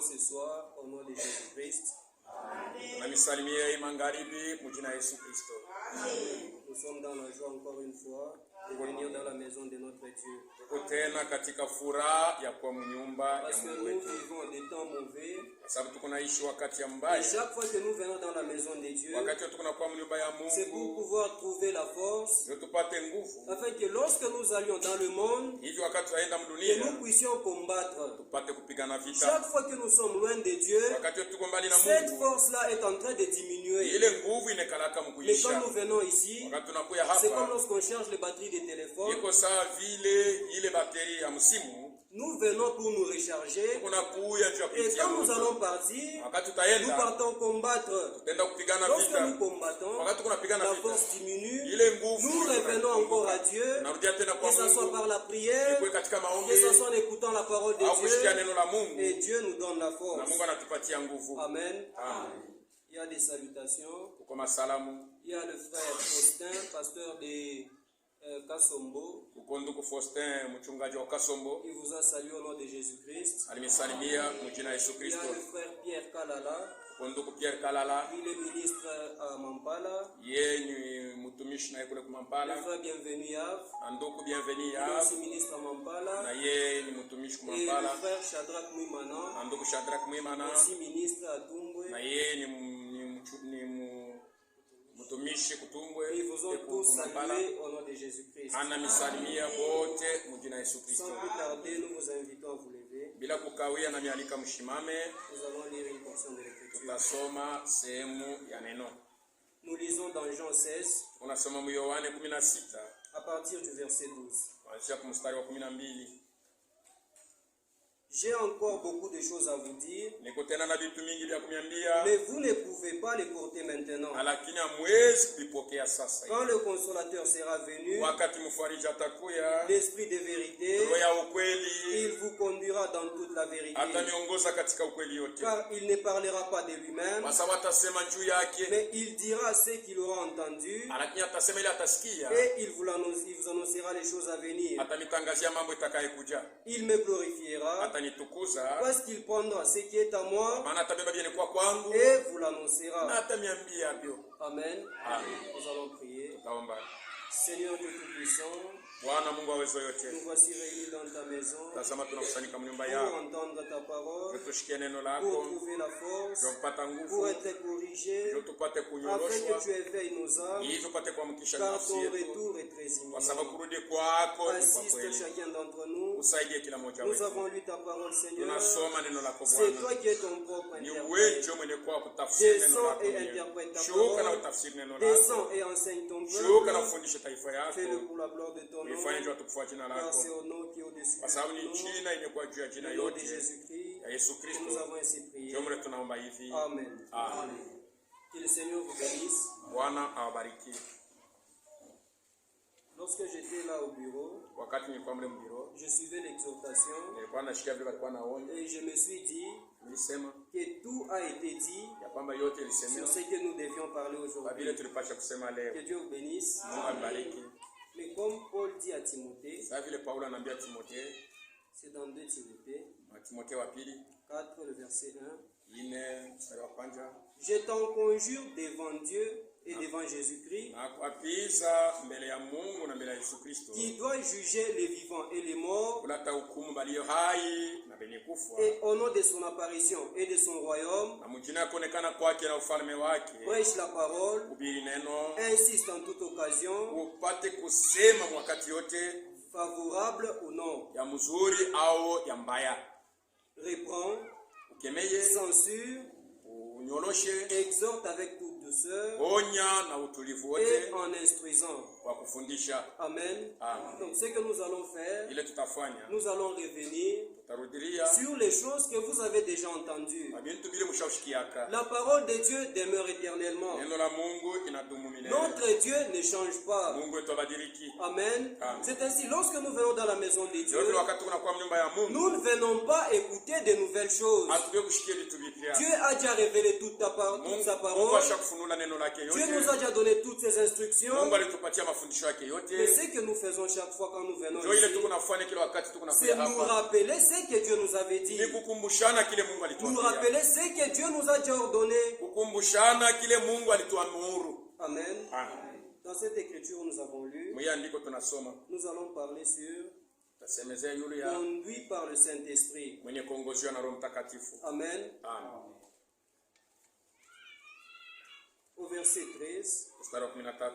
salue ce soir au nom de Jésus-Christ. Namisalimie magharibi mujina Yesu Kristo. Nous sommes dans la joie encore une fois de venir dans la maison de notre Dieu. Tena katika furaha ya kwa mnyumba ya Parce que Mungu nous wetu. vivons des temps mauvais. Sababu tuko naishi wakati Et mbaya. chaque fois que nous venons dans la maison de Dieu, Wakati tuko na kwa mnyumba ya c'est pour Mungu, pouvoir trouver la force, ndio tupate nguvu. afin que lorsque nous allions dans le monde, Hivi wakati tunaenda que mdunia, nous puissions combattre. tupate kupigana vita. Chaque fois que nous sommes loin de Dieu, Wakati tuko mbali na cette Mungu, force-là est en train de diminuer. ile nguvu inakalaka Mais quand mkuisha. nous venons ici, Wakati tunakuya c'est comme hapa, lorsqu'on charge les batteries des téléphones. iko sawa vile ile bateri ya msimu, Nous venons pour nous recharger. kuna kuya juu ya Et kutia quand nous moto. allons partir, Wakati nous tutaenda, partons combattre. tutaenda kupigana Lorsque nous vita. combattons, Wakati tunapigana la vita, force diminue. ile nguvu Nous revenons encore à Dieu, narudia tena que kwa ce soit Mungu, par la prière, ikuwe katika maombi que ce soit en écoutant la parole de au kusikia Dieu, neno la Mungu, et Dieu nous donne la na force. Mungu anatupatia nguvu. Amen. Amen. Il y a des salutations. Uko masalamu, Il y a le frère Faustin, pasteur de Kasombo. uko ndugu Faustin mchungaji wa Kasombo, Il vous a salué au nom de Jésus-Christ. alimisalimia mjina Yesu Il y a Kristo. le frère Pierre Kalala. Uko ndugu Pierre Kalala, Il est ministre à Mampala. yeye ni mtumishi na kule Le kumampala. frère Bienvenu Yav. Na ndugu Bienvenu Il est ya, aussi ministre à Mampala. na yeye ni mtumishi Et le kumampala. frère Shadrach Mouimana, Na ndugu Shadrach Mwimana, aussi ministre à Tumbwe. na yeye ni mtumishi kutumbwe Ils vous ont tous kumampala. salué au nom de Jésus-Christ. Anamisalimia wote mjina Yesu Kristo. Sans plus tarder, nous vous invitons à vous lever. Bila kukawia na mialika mshimame, Nous allons lire une portion de l'Écriture. tutasoma sehemu ya neno. Nous lisons dans Jean 16, Unasoma mu Yohane 16 à partir du verset 12. kuanzia kwa mstari wa 12. J'ai encore beaucoup de choses à vous dire, Niko tena na vitu mingi vya kuniambia, mais vous ne pouvez pas les porter maintenant. lakini hamwezi kuvipokea sasa hivi. Quand le consolateur sera venu, Wakati mfariji atakuya, l'esprit de vérité, roho ya ukweli, il vous conduira dans toute la vérité. ataniongoza katika ukweli yote. Car il ne parlera pas de lui-même, Kwa sababu atasema juu yake, mais il dira ce qu'il aura entendu, lakini atasema ile atasikia, et il vous annoncera les choses à venir. atanitangazia mambo itakayokuja, Il me glorifiera, atanitukuza, parce qu'il prendra ce qui est à moi, maana atabeba vyenye kwa kwangu et vous na l'annoncera. ataniambia hivyo. Amen. Amen. Nous allons prier. Tutaomba. Seigneur Dieu Tout-Puissant, Bwana Mungu awezo yote, nous voici réunis dans ta maison tazama tunakusanyika mnyumba pour yako, entendre ta parole, tushikie neno pour lako, trouver la force, ndio tupate pour nguvu, être corrigé, ndio tupate afin kunyoroshwa, que tu éveilles nos âmes, ili tupate kuamkisha car nafsi ton yetu, retour est très kwa sababu imminent. kurudi kwako ni kwa Assiste kweli. chacun d'entre nous. Usaidie kila mmoja Nous wetu. avons lu ta parole, Seigneur. Tunasoma neno lako C'est Bwana, toi qui es ton propre ni interprète. wewe ndio mwenye kwa kutafsiri neno Descends lako. et interprète ta Shuka na parole. utafsiri neno lako, Descends et enseigne ton shuka na peuple. ufundishe taifa yako, Fais-le pour la gloire de ton nom, uifanye juu tukufu jina car lako, c'est au nom qui est au-dessus kwa de sababu tout ni nom, jina yenye kwa juu ya jina au nom de yote Jésus-Christ, ya Yesu que Kristo. nous avons ainsi prié. Ndio mre tunaomba hivi. Amen. Amen. Que le Seigneur vous bénisse. Bwana awabariki. Lorsque j'étais là au bureau, Wakati nilikuwa mle mbiro, je suivais l'exhortation nilikuwa nashikia vile walikuwa naona, et je me suis dit nilisema que tout a été dit ya kwamba yote sur ilisemewa ce que nous devions parler kwa vile aujourd'hui. tulipasha kusema leo. Que Dieu vous bénisse. Mungu abariki. Mais comme Paul dit à Timothée, Sasa vile Paulo anaambia Timotheo, c'est dans 2 Timothée Timotheo wa pili 4, le verset 1. 4 mstari wa kwanza, Je t'en conjure devant Dieu et devant Jésus-Christ, na kuapiza mbele ya Mungu na mbele ya Yesu Kristo, qui doit juger les vivants et les morts, kuleta hukumu balio hai na benye kufa, et au nom de son apparition et de son royaume, na mjina kuonekana kwake na ufalme wake, prêche la parole, hubiri neno, insiste en toute occasion, upate kusema wakati yote, favorable ou non, ya mzuri au ya mbaya, reprend, ukemeye, censure, unyoroshe, exhorte avec toute douceur onya na utulivu et wote en instruisant. kwa kufundisha. Amen. Amen. Donc ce que nous allons faire, Ile tutafanya, nous allons revenir tutarudilia sur les choses que vous avez déjà entendues. mabintu bile mshawashikiaka. La parole de Dieu demeure éternellement. Neno la Mungu inadumu milele. Notre Dieu ne change pas. Mungu wetu abadiliki. Amen. Amen. C'est ainsi, lorsque nous venons dans la maison de Dieu, Yote wakati unakuwa mnyumba ya Mungu, nous ne venons pas écouter de nouvelles choses. hatuje kushikia vitu vipya. Dieu a déjà révélé toute sa Mungu parole. ashakufunula neno lake Dieu nous yote. a déjà donné toutes ses instructions. Mungu alitupatia mafundisho yake Mais yote. ce que nous faisons chaque fois quand nous venons Ndio ile ici, tuko nafanya kila wakati tuko c'est nafanya nous hapa. rappeler ce que Dieu nous avait dit. Ni kukumbushana kile Mungu Nous alituambia. rappeler ce que Dieu nous a déjà ordonné. Kukumbushana kile Mungu alituamuru. Amen. Amen. Dans cette écriture, nous avons lu, Mwi andiko tunasoma. nous allons parler sur Tasemezea yule ya conduit par le Saint-Esprit. mwenye kuongozwa na Roho Mtakatifu. Amen. Amen. Au verset 13, Mstari wa 13.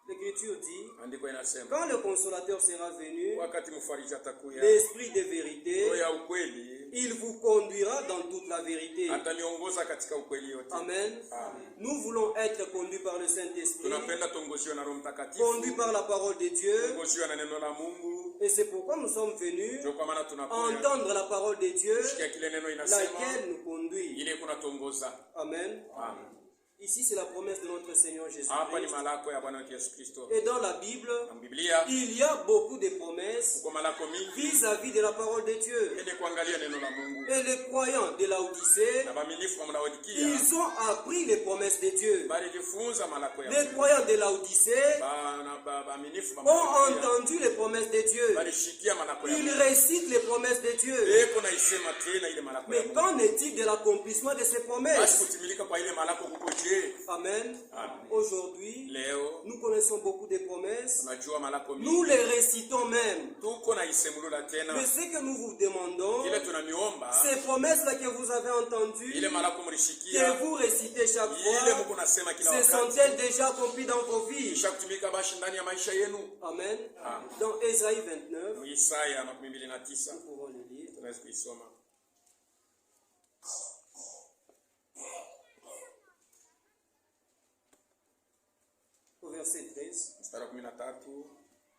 l'Écriture dit, Andiko inasema quand le consolateur sera venu, wakati mfariji atakuya, l'Esprit de vérité, roho ya ukweli il vous conduira dans toute la vérité. ataniongoza katika ukweli yote. Amen. Amen. Nous voulons être conduits par le Saint-Esprit, Tunapenda tuongoziwe na Roho Mtakatifu, conduits par la parole de Dieu. tuongoziwe na neno la Mungu. Et c'est pourquoi nous sommes venus Ndio kwa maana tunakuja entendre la parole de Dieu, kusikia kile neno inasema, laquelle nous conduit. ile kunatuongoza. Amen. Amen. Ici, c'est la promesse de notre Seigneur Hapa ni Jésus-Christ. malako ya Bwana wetu Yesu Kristo. Et dans la Bible, Na Biblia il y a beaucoup de promesses kwa malako mingi vis-à-vis de la parole de Dieu. ili kuangalia neno la Mungu. Et les croyants de Laodicée, Na waaminifu wa Laodikia ils ont appris les promesses de Dieu. balijifunza malako ya Les Mungu. croyants de Laodicée Waaminifu wa ont Laodikia entendu les promesses de Dieu. balishikia malako ya Ils Mungu. récitent les promesses de Dieu. Eko na isema tena ile malako ya Mais Mungu. qu'en est-il de l'accomplissement de ces Basi promesses? kutimilika kwa ile malako kuko je? Amen. Amen. Aujourd'hui, Leo nous connaissons beaucoup de promesses. tunajua malako Nous mingi. les récitons même. Tuko na isemulula tena. Mais ce que nous vous demandons, Ile tunamiomba ces promesses-là que vous avez entendues, ile malako que mlishikia, vous récitez chaque ile fois, mko nasema kila se wakati. sont-elles déjà accomplies dans vos vies? Kisha kutimilika basi ndani ya maisha yenu. Amen. Amen. Dans Ésaïe 29, Isaya 29 nous pouvons le lire. tunaweza kuisoma. Au verset 13, Mstari wa 13.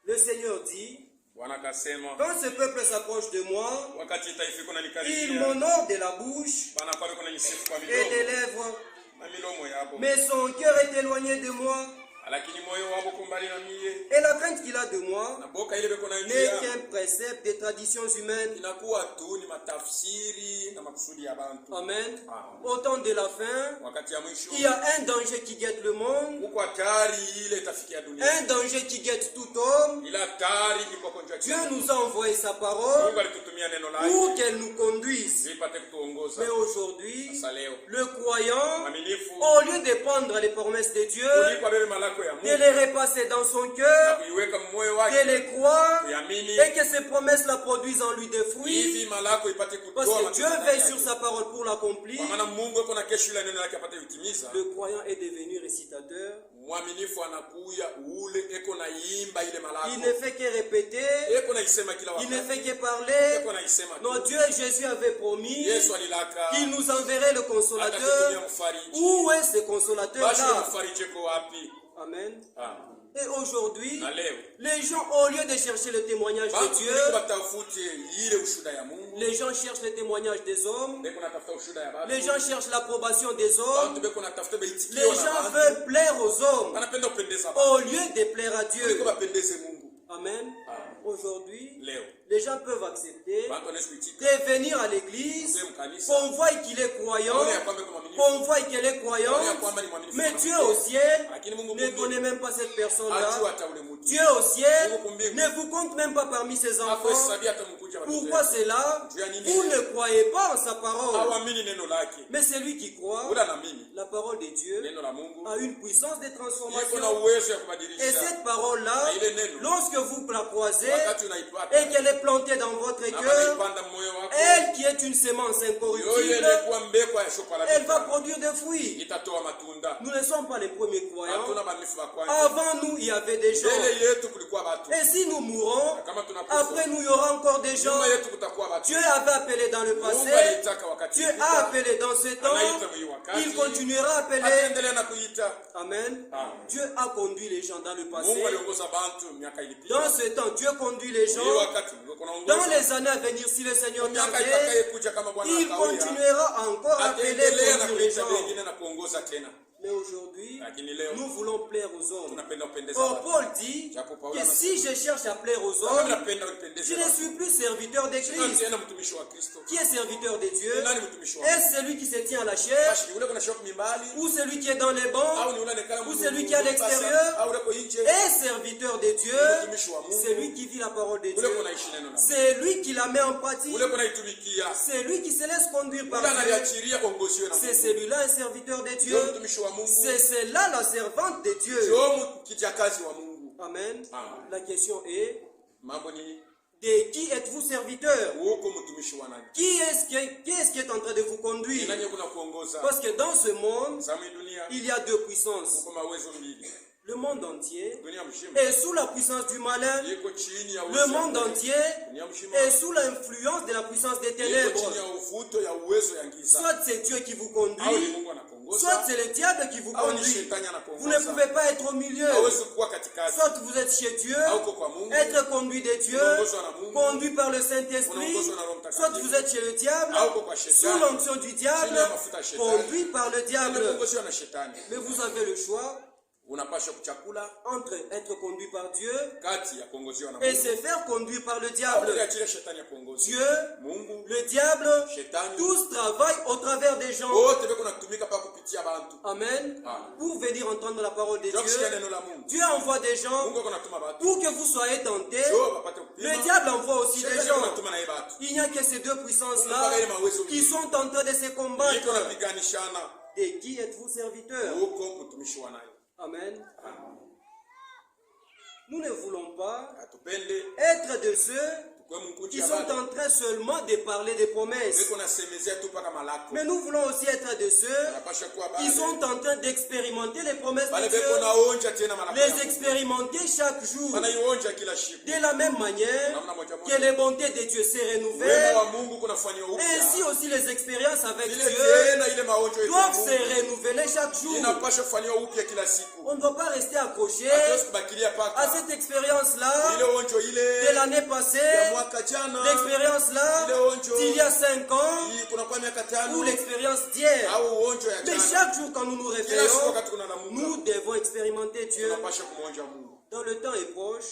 le Seigneur dit, Bwana akasema, quand ce peuple s'approche de moi, wakati taifa iko il nanikaribia, m'honore de la bouche bana kwa biko nanisifu kwa et midomo des lèvres, na milomo yabo, mais son cœur est éloigné de moi, lakini moyo wabo kumbali na mie, et la crainte qu'il a de moi na boka ile biko na n'est njia qu'un précepte des traditions humaines. inakuwa tu ni matafsiri na makusudi ya bantu. Amen. Amen. Au temps de la fin, Wakati ya mwisho il y a un danger qui guette le monde, huko hatari ile itafikia dunia, un danger qui guette tout homme. ila hatari iko kwa njia. Dieu nous a envoyé sa parole Mungu alitutumia neno pour lake qu'elle nous conduise. ili ipate kutuongoza. Mais aujourd'hui, Sasa leo le croyant, mwaminifu au lieu de prendre les promesses de Dieu, kuliko bele malako ya de Mungu les repasser dans son na cœur, kuiweka moyo de wake les croire, kuamini, et que ces promesses-là produisent en lui des fruits, hivi malako ipate parce kutoa que Dieu matunda veille yake. sur sa parole pour l'accomplir. Kwa maana Mungu yuko na kesho ile neno lake apate kutimiza. Le croyant est devenu récitateur. Mwaminifu anakuya ule eko na imba ile malako. Il ne fait que répéter, Eko na isema kila il ne fait wakati. que parler. Eko na isema tu. Notre Dieu Jésus avait promis Yesu alilaka qu'il nous enverrait le atakutumia consolateur. mfariji. Où est ce Basi consolateur-là? mfariji ko wapi? Amen. Ah. Et aujourd'hui, Na leo les gens, au lieu de chercher le témoignage de bantu Dieu, kuliko batafute ile ushuda ya Mungu. les gens cherchent le témoignage des hommes, Beko natafuta ushuda ya batu. les gens cherchent l'approbation des Bantu hommes, beko natafuta beitikio les na gens bantu. veulent plaire aux hommes Wanapenda kupendeza bantu. au lieu de plaire à Kuliko Dieu. bapendeze Mungu. Amen. Ah. Aujourd'hui, Leo les gens peuvent accepter bantu wanaweza kuitika de venir à l'église, sehemu kanisa. qu'on voie qu'il est croyant, Waone ya kwamba yuko mwaminifu. qu'on voie qu'elle est Waone ya croyante, kwamba ni mwaminifu. mais Dieu au ciel Lakini Mungu ne mbinguni connaît même pas cette personne-là. hajua hata ule mtu. Dieu au ciel ne vous compte même pas parmi ses enfants. Hakuhesabia hata mkuja watoto Pourquoi wake. cela? Juu ya nini? Vous ne croyez pas en sa parole. Hawamini neno lake. Mais celui qui croit, Ula na mimi la parole de Dieu neno la Mungu a une puissance de iko na transformation. uwezo ya Et kubadilisha. cette parole-là, Na ile neno lorsque vous la croisez wakati unaipata et qu'elle est plantée dans votre na cœur, unaipanda moyo wako, elle qui est une semence yoyo incorruptible, ilikuwa mbeko ya shoka la elle va vita, produire des fruits. itatoa matunda. Nous ne sommes pas les premiers croyants. Hatuna maarifa ya kwanza. Avant nous, il y avait des gens. Mbele yetu kulikuwa watu. Et si nous mourons, Na kama tunakufa, après nous, il y aura encore des gens. nyuma yetu kutakuwa watu. Dieu avait appelé dans le Mungu passé. alitaka wakati Dieu ulipita, a appelé dans ce temps. anaita hii wakati. Il continuera à appeler. Ataendelea na kuita. Amen. Amen. Dieu a conduit les gens dans le passé. Mungu aliongoza bantu miaka ilipita. Dans ce temps, Dieu conduit les gens. Hiyo wakati Mungu kunaongoza. Dans les années à venir, si le Seigneur miaka tardait, itakayekuja kama Bwana il akawia, continuera encore à appeler ataendelea na conduire les kuita gens. wengine na kuongoza tena. Mais aujourd'hui, Lakini leo nous voulons plaire aux hommes. tunapenda kupendeza Or, watu. Paul dit Japo Paulo que anasema, si je cherche à plaire aux kama hommes, napenda je kupendeza ne watu, suis plus serviteur de sio Christ. tena mtumishi wa Kristo. Qui est serviteur de Dieu? Nani mtumishi wa? Est-ce celui qui se tient à la chair? Basi ni ule kuna shoka mimbali Ou celui qui est dans les bancs? au ni ule anekana Ou celui qui est à l'extérieur? au ule ko nje? Est serviteur de Dieu? Mtumishi wa Mungu. C'est lui qui vit la parole de Ule Dieu. kuna ishi neno la Mungu. C'est lui qui la met en pratique. Ule kuna itumikia. C'est lui qui se laisse conduire par Ule Dieu. analiachilia kuongozwa na C'est Mungu. celui-là un serviteur de Dieu. Ndio mtumishi wa Mungu. C'est celle-là la servante de Dieu. Ndio kijakazi wa Mungu. Amen. Amen. La question est, Mambo ni de qui êtes-vous serviteur? uko mtumishi wa nani? Qui est-ce qui est en train de vous conduire? Nani kuna kuongoza? Parce que dans ce monde, Zamu dunia il y a deux puissances. uko mawezo mbili. Le monde entier Dunia mshima est sous la puissance du malin. iko chini ya Le monde entier dunia mshima est sous l'influence de la puissance des iko ténèbres. chini ya uvuto ya uwezo ya giza. Soit c'est Dieu qui vous Au ni conduit, Mungu anakuongoza. soit c'est le diable qui vous Au ni conduit. shetani Vous ne anakuongoza. pouvez pas être au milieu. Hawezi kuwa katikati. Soit vous êtes chez Dieu, Au uko kwa Mungu. être conduit de Dieu, Unaongozwa na Mungu. conduit par le Saint-Esprit, Unaongozwa na Roho Mtakatifu. soit vous êtes chez le diable, Au uko kwa shetani. sous l'onction du diable, Chini ya mafuta ya shetani. conduit par le diable. Unaongozwa na shetani. Mais vous avez le choix Unapaswa kuchakula entre être conduit par Dieu kati ya kuongoziwa na et Mungu. se faire conduire par le Au diable. uliachilia shetani ya kuongoza. Dieu, Mungu, le diable, shetani, tous travaillent au travers des gens. wote beko natumika pa kupitia bantu. Amen. Amen. Pour venir entendre la parole de Ndio kusikia Dieu, neno la Mungu. Dieu envoie des gens Mungu akonatuma batu. pour que vous soyez tentés. Ndio wapate kupima. Le diable envoie aussi des Shetani gens. anatuma na yeye batu. Il n'y a que ces deux puissances-là qui sont en train de se Iko combattre. napiganishana. Et qui êtes-vous serviteur? Uko mtumishi wa nani? Amen. Nous ne voulons pas Atupende être de ceux kwa mkunchi qui ya sont batu. en train seulement de parler des promesses. Beko nasemezea tu paka malako. Mais nous voulons aussi être de ceux Napasha kuwa qui bale. sont en train d'expérimenter les promesses Bale de Dieu. beko naonja tena malako. Les expérimenter chaque jour. Wanaionja kila siku. De la même manière que les bontés de Dieu se Wema renouvellent, wa Mungu kunafanywa upya. ainsi aussi les expériences avec Ile Dieu tena ile maonjo yetu ya doivent se Mungu renouveler chaque jour. inapaswa kufanywa upya kila siku. On ne doit pas rester accroché Hatuwezi kubakilia à paka cette expérience-là ile onjo de ile l'année ya passée, mwaka jana, l'expérience-là d'il y a 5 ans hii kunakuwa miaka ou tano l'expérience d'hier. au onjo ya Mais jana. chaque jour quand nous nous Kila siku réveillons, wakati kunalamuka nous devons expérimenter Dieu. tunapaswa kumwonja Mungu. Dans le temps est proche,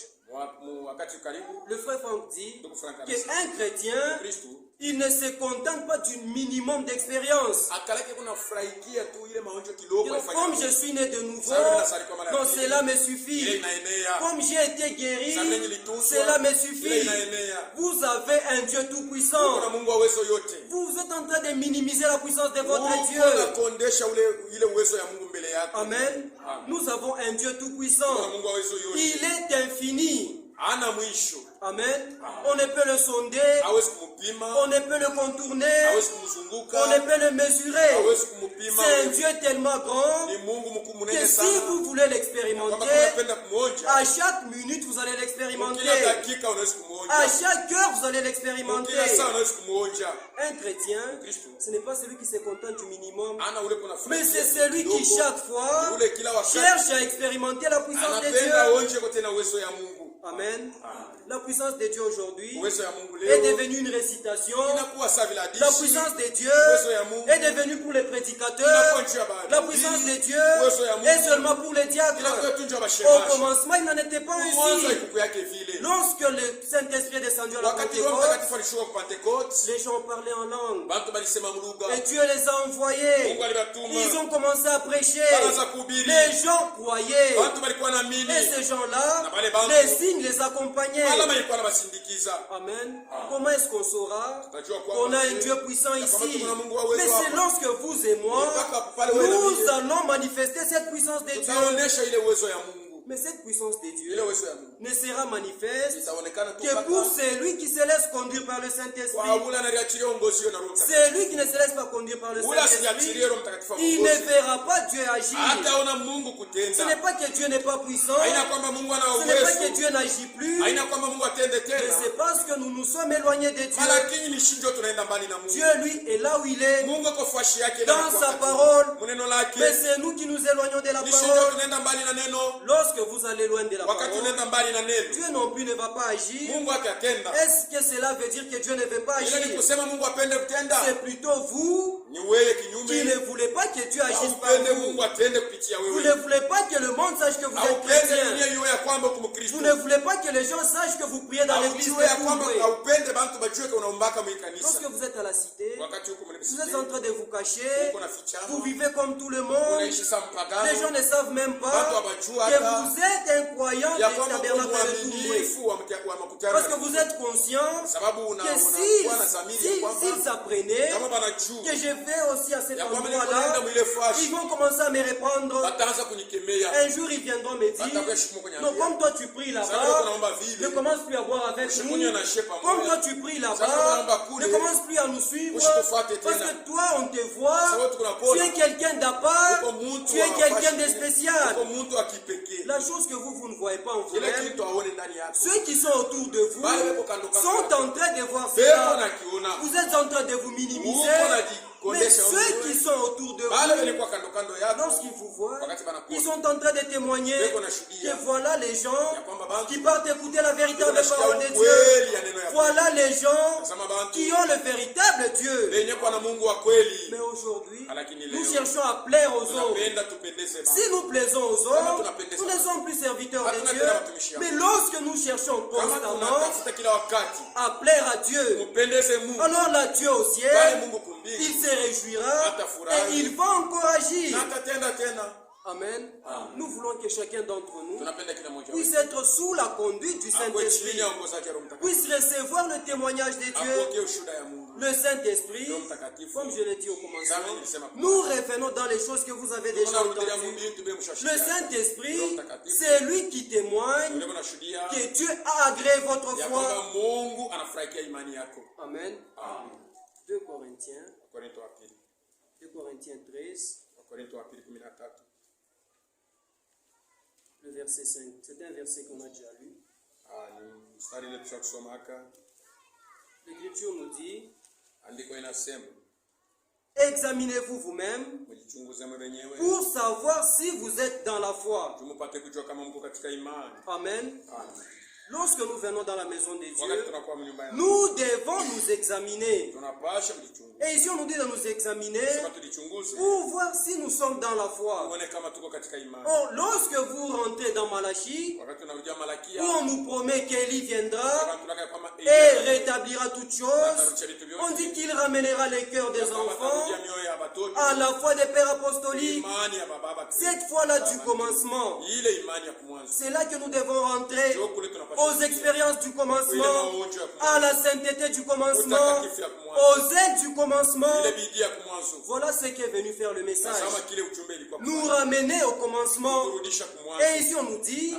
Wakati karibu le frère Franck dit ndugu Frank anasema qu'un chrétien, Kristo il ne se contente pas d'un minimum d'expérience. akaleke kuna furahikia tu ile maonjo kidogo Donc, afanye. comme je suis né de nouveau, donc cela me suffit. Ile inaenea. Comme j'ai été guéri, Sasa nilitunzwa, cela me ile suffit. inaenea. Vous avez un Dieu Kuna tout-puissant. Mungu wa uwezo yote. Vous êtes en train de minimiser la puissance de votre Uko Dieu. unakondesha ile uwezo ya Mungu mbele yako. Amen. Nous avons un Dieu Kuna tout-puissant. Mungu wa uwezo yote. Il est infini. Hana mwisho. Amen. On ne peut le sonder. Hawezi kumupima, On ne peut le contourner. hawezi kumzunguka, On ne peut le mesurer. hawezi kumupima. C'est un Dieu tellement grand Ni Mungu mkuu que munene si sana. vous voulez Kama l'expérimenter, unapenda kumwonja, à chaque minute vous allez kila l'expérimenter. dakika unaweza À kumwonja. chaque heure vous allez l'expérimenter. Kila saa unaweza kumwonja. Un chrétien, Kristo ce n'est pas celui qui se contente du minimum, ana ule kuna mais c'est celui qui chaque fois ule kila wakati cherche à expérimenter la puissance de anapenda Dieu. onje kote na uwezo ya Mungu. Amen. La puissance de Dieu aujourd'hui Uwezo ya Mungu est leo devenue une récitation. inakuwa sawa vile hadithi. La puissance de Dieu Uwezo ya Mungu est devenue pour les inakuwa prédicateurs. nchi ya bahari. La puissance de Dieu Uwezo ya Mungu est seulement pour les diacres. inakuwa tu nchi ya Au bashemaji. commencement, il n'en était pas Mwanzo ainsi. ikuku yake vile. Lorsque le Saint-Esprit est descendu à la Wakati Roho Pentecôte, Mtakatifu alishuka kwa Pentecote, les gens parlaient en langue. bantu balisema mlugha. Et Dieu les a envoyés. Mungu alibatuma. Ils ont commencé à prêcher. Banaanza kuhubiri. Les gens croyaient. Bantu balikuwa na mini. Et ces gens-là, Na wale bantu, les signes les accompagnaient. alama ilikuwa nabasindikiza. Amen. Comment est-ce qu'on saura Tutajua qu'on a un kwamba Dieu puissant ya kwamba ici? tuna Mungu wa uwezo Mais c'est hapa. lorsque vous et moi, Mpaka pale wewe na nous mimi allons manifester cette puissance de Dieu. tutaonesha ile uwezo ya Mungu. Mais cette puissance de Dieu Ile uwezo ya Mungu ne sera manifeste itaonekana tu que pour mpaka celui qui se laisse conduire par le kwa Saint-Esprit. ule analiachilia uongozi na Roho Mtakatifu. Celui qui ne se laisse pas conduire par le Ule Saint-Esprit, asiachilie Roho Mtakatifu il ne aongoze. verra pas Dieu agir. Hataona Mungu Ce kutenda. n'est pas que Dieu n'est pas puissant, Haina kwamba Mungu ana ce n'est pas que uwezo. Dieu n'agit plus, Haina kwamba Mungu atende mais tena. c'est parce lorsque nous nous sommes éloignés de Dieu, Malakini ni shinjo tunaenda mbali na Mungu. Dieu, lui, est là où il est, Mungu kwa fashi yake dans sa parole. Muneno lake. Mais c'est nous qui nous éloignons de la Ni shinjo parole. tunaenda mbali na neno. Lorsque vous allez loin de la Wakati parole, tunaenda mbali na neno. Dieu non plus ne va pas agir. Mungu atatenda. Est-ce que cela veut dire que Dieu ne veut pas Ile ni agir? kusema Mungu apende kutenda. C'est plutôt vous Ni wewe qui kinyume. ne voulez pas que Dieu agisse par Upende vous. Mungu atende kupitia Vous wewe. ne voulez pas que le monde sache que vous êtes Upende chrétien. dunia iwe ya kwamba uko Mkristo. Vous ne voulez pas que les gens sachent que vous priez dans l'église Ujue ya kwamba de Koumoué. upende bantu bajue kwa unaombaka mu kanisa. Lorsque vous êtes à la cité, Wakati uko vous êtes en train de vous cacher, uko na fichama. vous vivez comme tout le monde. Unaishi sa mpagano. Les gens ne savent même pas Watu hawajua que hata vous êtes un croyant ya du kwamba tabernacle uko de Koumoué. mwaminifu wa makutano. Parce que vous êtes conscient Sababu que unakuwa na dhamiri ya kwamba s'ils apprenaient kama banajua que je vais aussi à cet ya kwamba endroit-là, ninaenda mwile fashi ils vont commencer à me répandre. bataanza kunikemea. Un jour, ils viendront me dire, non, comme toi tu pries Sababu là-bas, tunaomba ne vile. commence plus à boire avec nous. Usikunywe na shepa Comme moja. toi tu pries Sasa là-bas, tunaomba kule. ne commence plus à nous suivre. Usitufuate Parce tena. que toi, on te voit, Sababu tunakuona. tu es quelqu'un d'à part, Uko mtu tu es wa quelqu'un fashi. de spécial. Uko mtu wa kipekee. La chose que vous ne voyez pas en Kile vous-même, kitu aone ndani yako. ceux qui sont autour de vous Bale weko kando kando. sont en train de voir Beko cela. nakiona. Vous êtes en train de vous minimiser. Mais ceux qui sont autour de Bale vous, walikuwa kando kando yako. lorsqu'ils vous voient, Wakati banakuona. ils sont en train de témoigner Beko nashuhudia. que voilà les gens Ya kwamba bantu qui partent écouter la véritable wanasikia parole de Dieu. ukweli ya neno ya Mungu. Voilà les gens Nasema bantu qui ont le véritable Dieu. lenye kwa na Mungu wa kweli. Mais aujourd'hui, Lakini nous leo cherchons à plaire aux autres. tunapenda tupendeze bantu. Si nous plaisons aux Kama autres, tunapendeza nous ne bantu. sommes plus serviteurs de Hatuna Dieu. tena watumishi wake. Mais lorsque nous cherchons Kama constamment tunatafuta kila wakati à plaire à Dieu, mpendeze Mungu. alors là, Dieu au Bali ciel, Mungu kumbingu. il se réjouira Atafurahi. et il va encore agir. Na atatenda tena. Amen. Amen. Nous voulons que chacun d'entre nous Tunapenda kila mmoja puisse être sous la conduite du akwe Saint-Esprit, chini ya uongozaji wa Roho Mtakatifu. puisse recevoir le témoignage de Dieu. Apokee ushuhuda ya Mungu. Le Saint-Esprit, Roho Mtakatifu. comme je l'ai dit au commencement, Kama nilisema kwa nous revenons dans les choses que vous avez déjà tunarudilia entendues. Mungu tubie mshashika. Le Saint-Esprit, Roho Mtakatifu. c'est lui qui témoigne Ndio nashuhudia que Dieu a agréé votre ya foi. kwamba Mungu anafurahikia imani yako. Amen. Amen. 2 Corinthiens, Wakorintho wa pili. 2 Corinthiens 13, Wakorintho wa pili 13. le verset 5. C'est un verset qu'on a déjà lu. Ni mstari ile tusha kusomaka. L'Écriture nous dit, Andiko inasema, examinez-vous vous-même mjichunguze mwenyewe. pour savoir si vous êtes dans la foi. Tumupate kujua kama mko katika imani. Amen. Amen. Lorsque nous venons dans la maison de Wakati Dieu, tunakuwa mnyumba ya nous devons nous examiner. tunapasha kujichunguza. Et ici on nous dit de nous examiner Sema tujichunguze. pour voir si nous sommes dans la foi. Tuone kama tuko katika imani. Or, lorsque vous rentrez dans Malachie, Wakati tunarudia Malakia, où on nous promet qu'Élie viendra wakati tunaka kama et rétablira toutes choses, atarudisha vitu vyote. on dit qu'il ramènera les cœurs des Kama enfants atarudia mioyo ya watoto. à la foi des pères apostoliques. Imani ya baba. Cette foi-là du commencement, Ile imani ya kumwanzo. c'est là que nous devons rentrer Ndio kule tunapasha. aux expériences du commencement, à la sainteté du commencement, Utakatifu ya kumwanzo. aux aides du commencement. Ile bidii ya kumwanzo. Voilà ce qui est venu faire le message. Nasema kile ujumbe ilikuwa Nous ramener au commencement. kurudisha kumwanzo. Et ici on nous dit,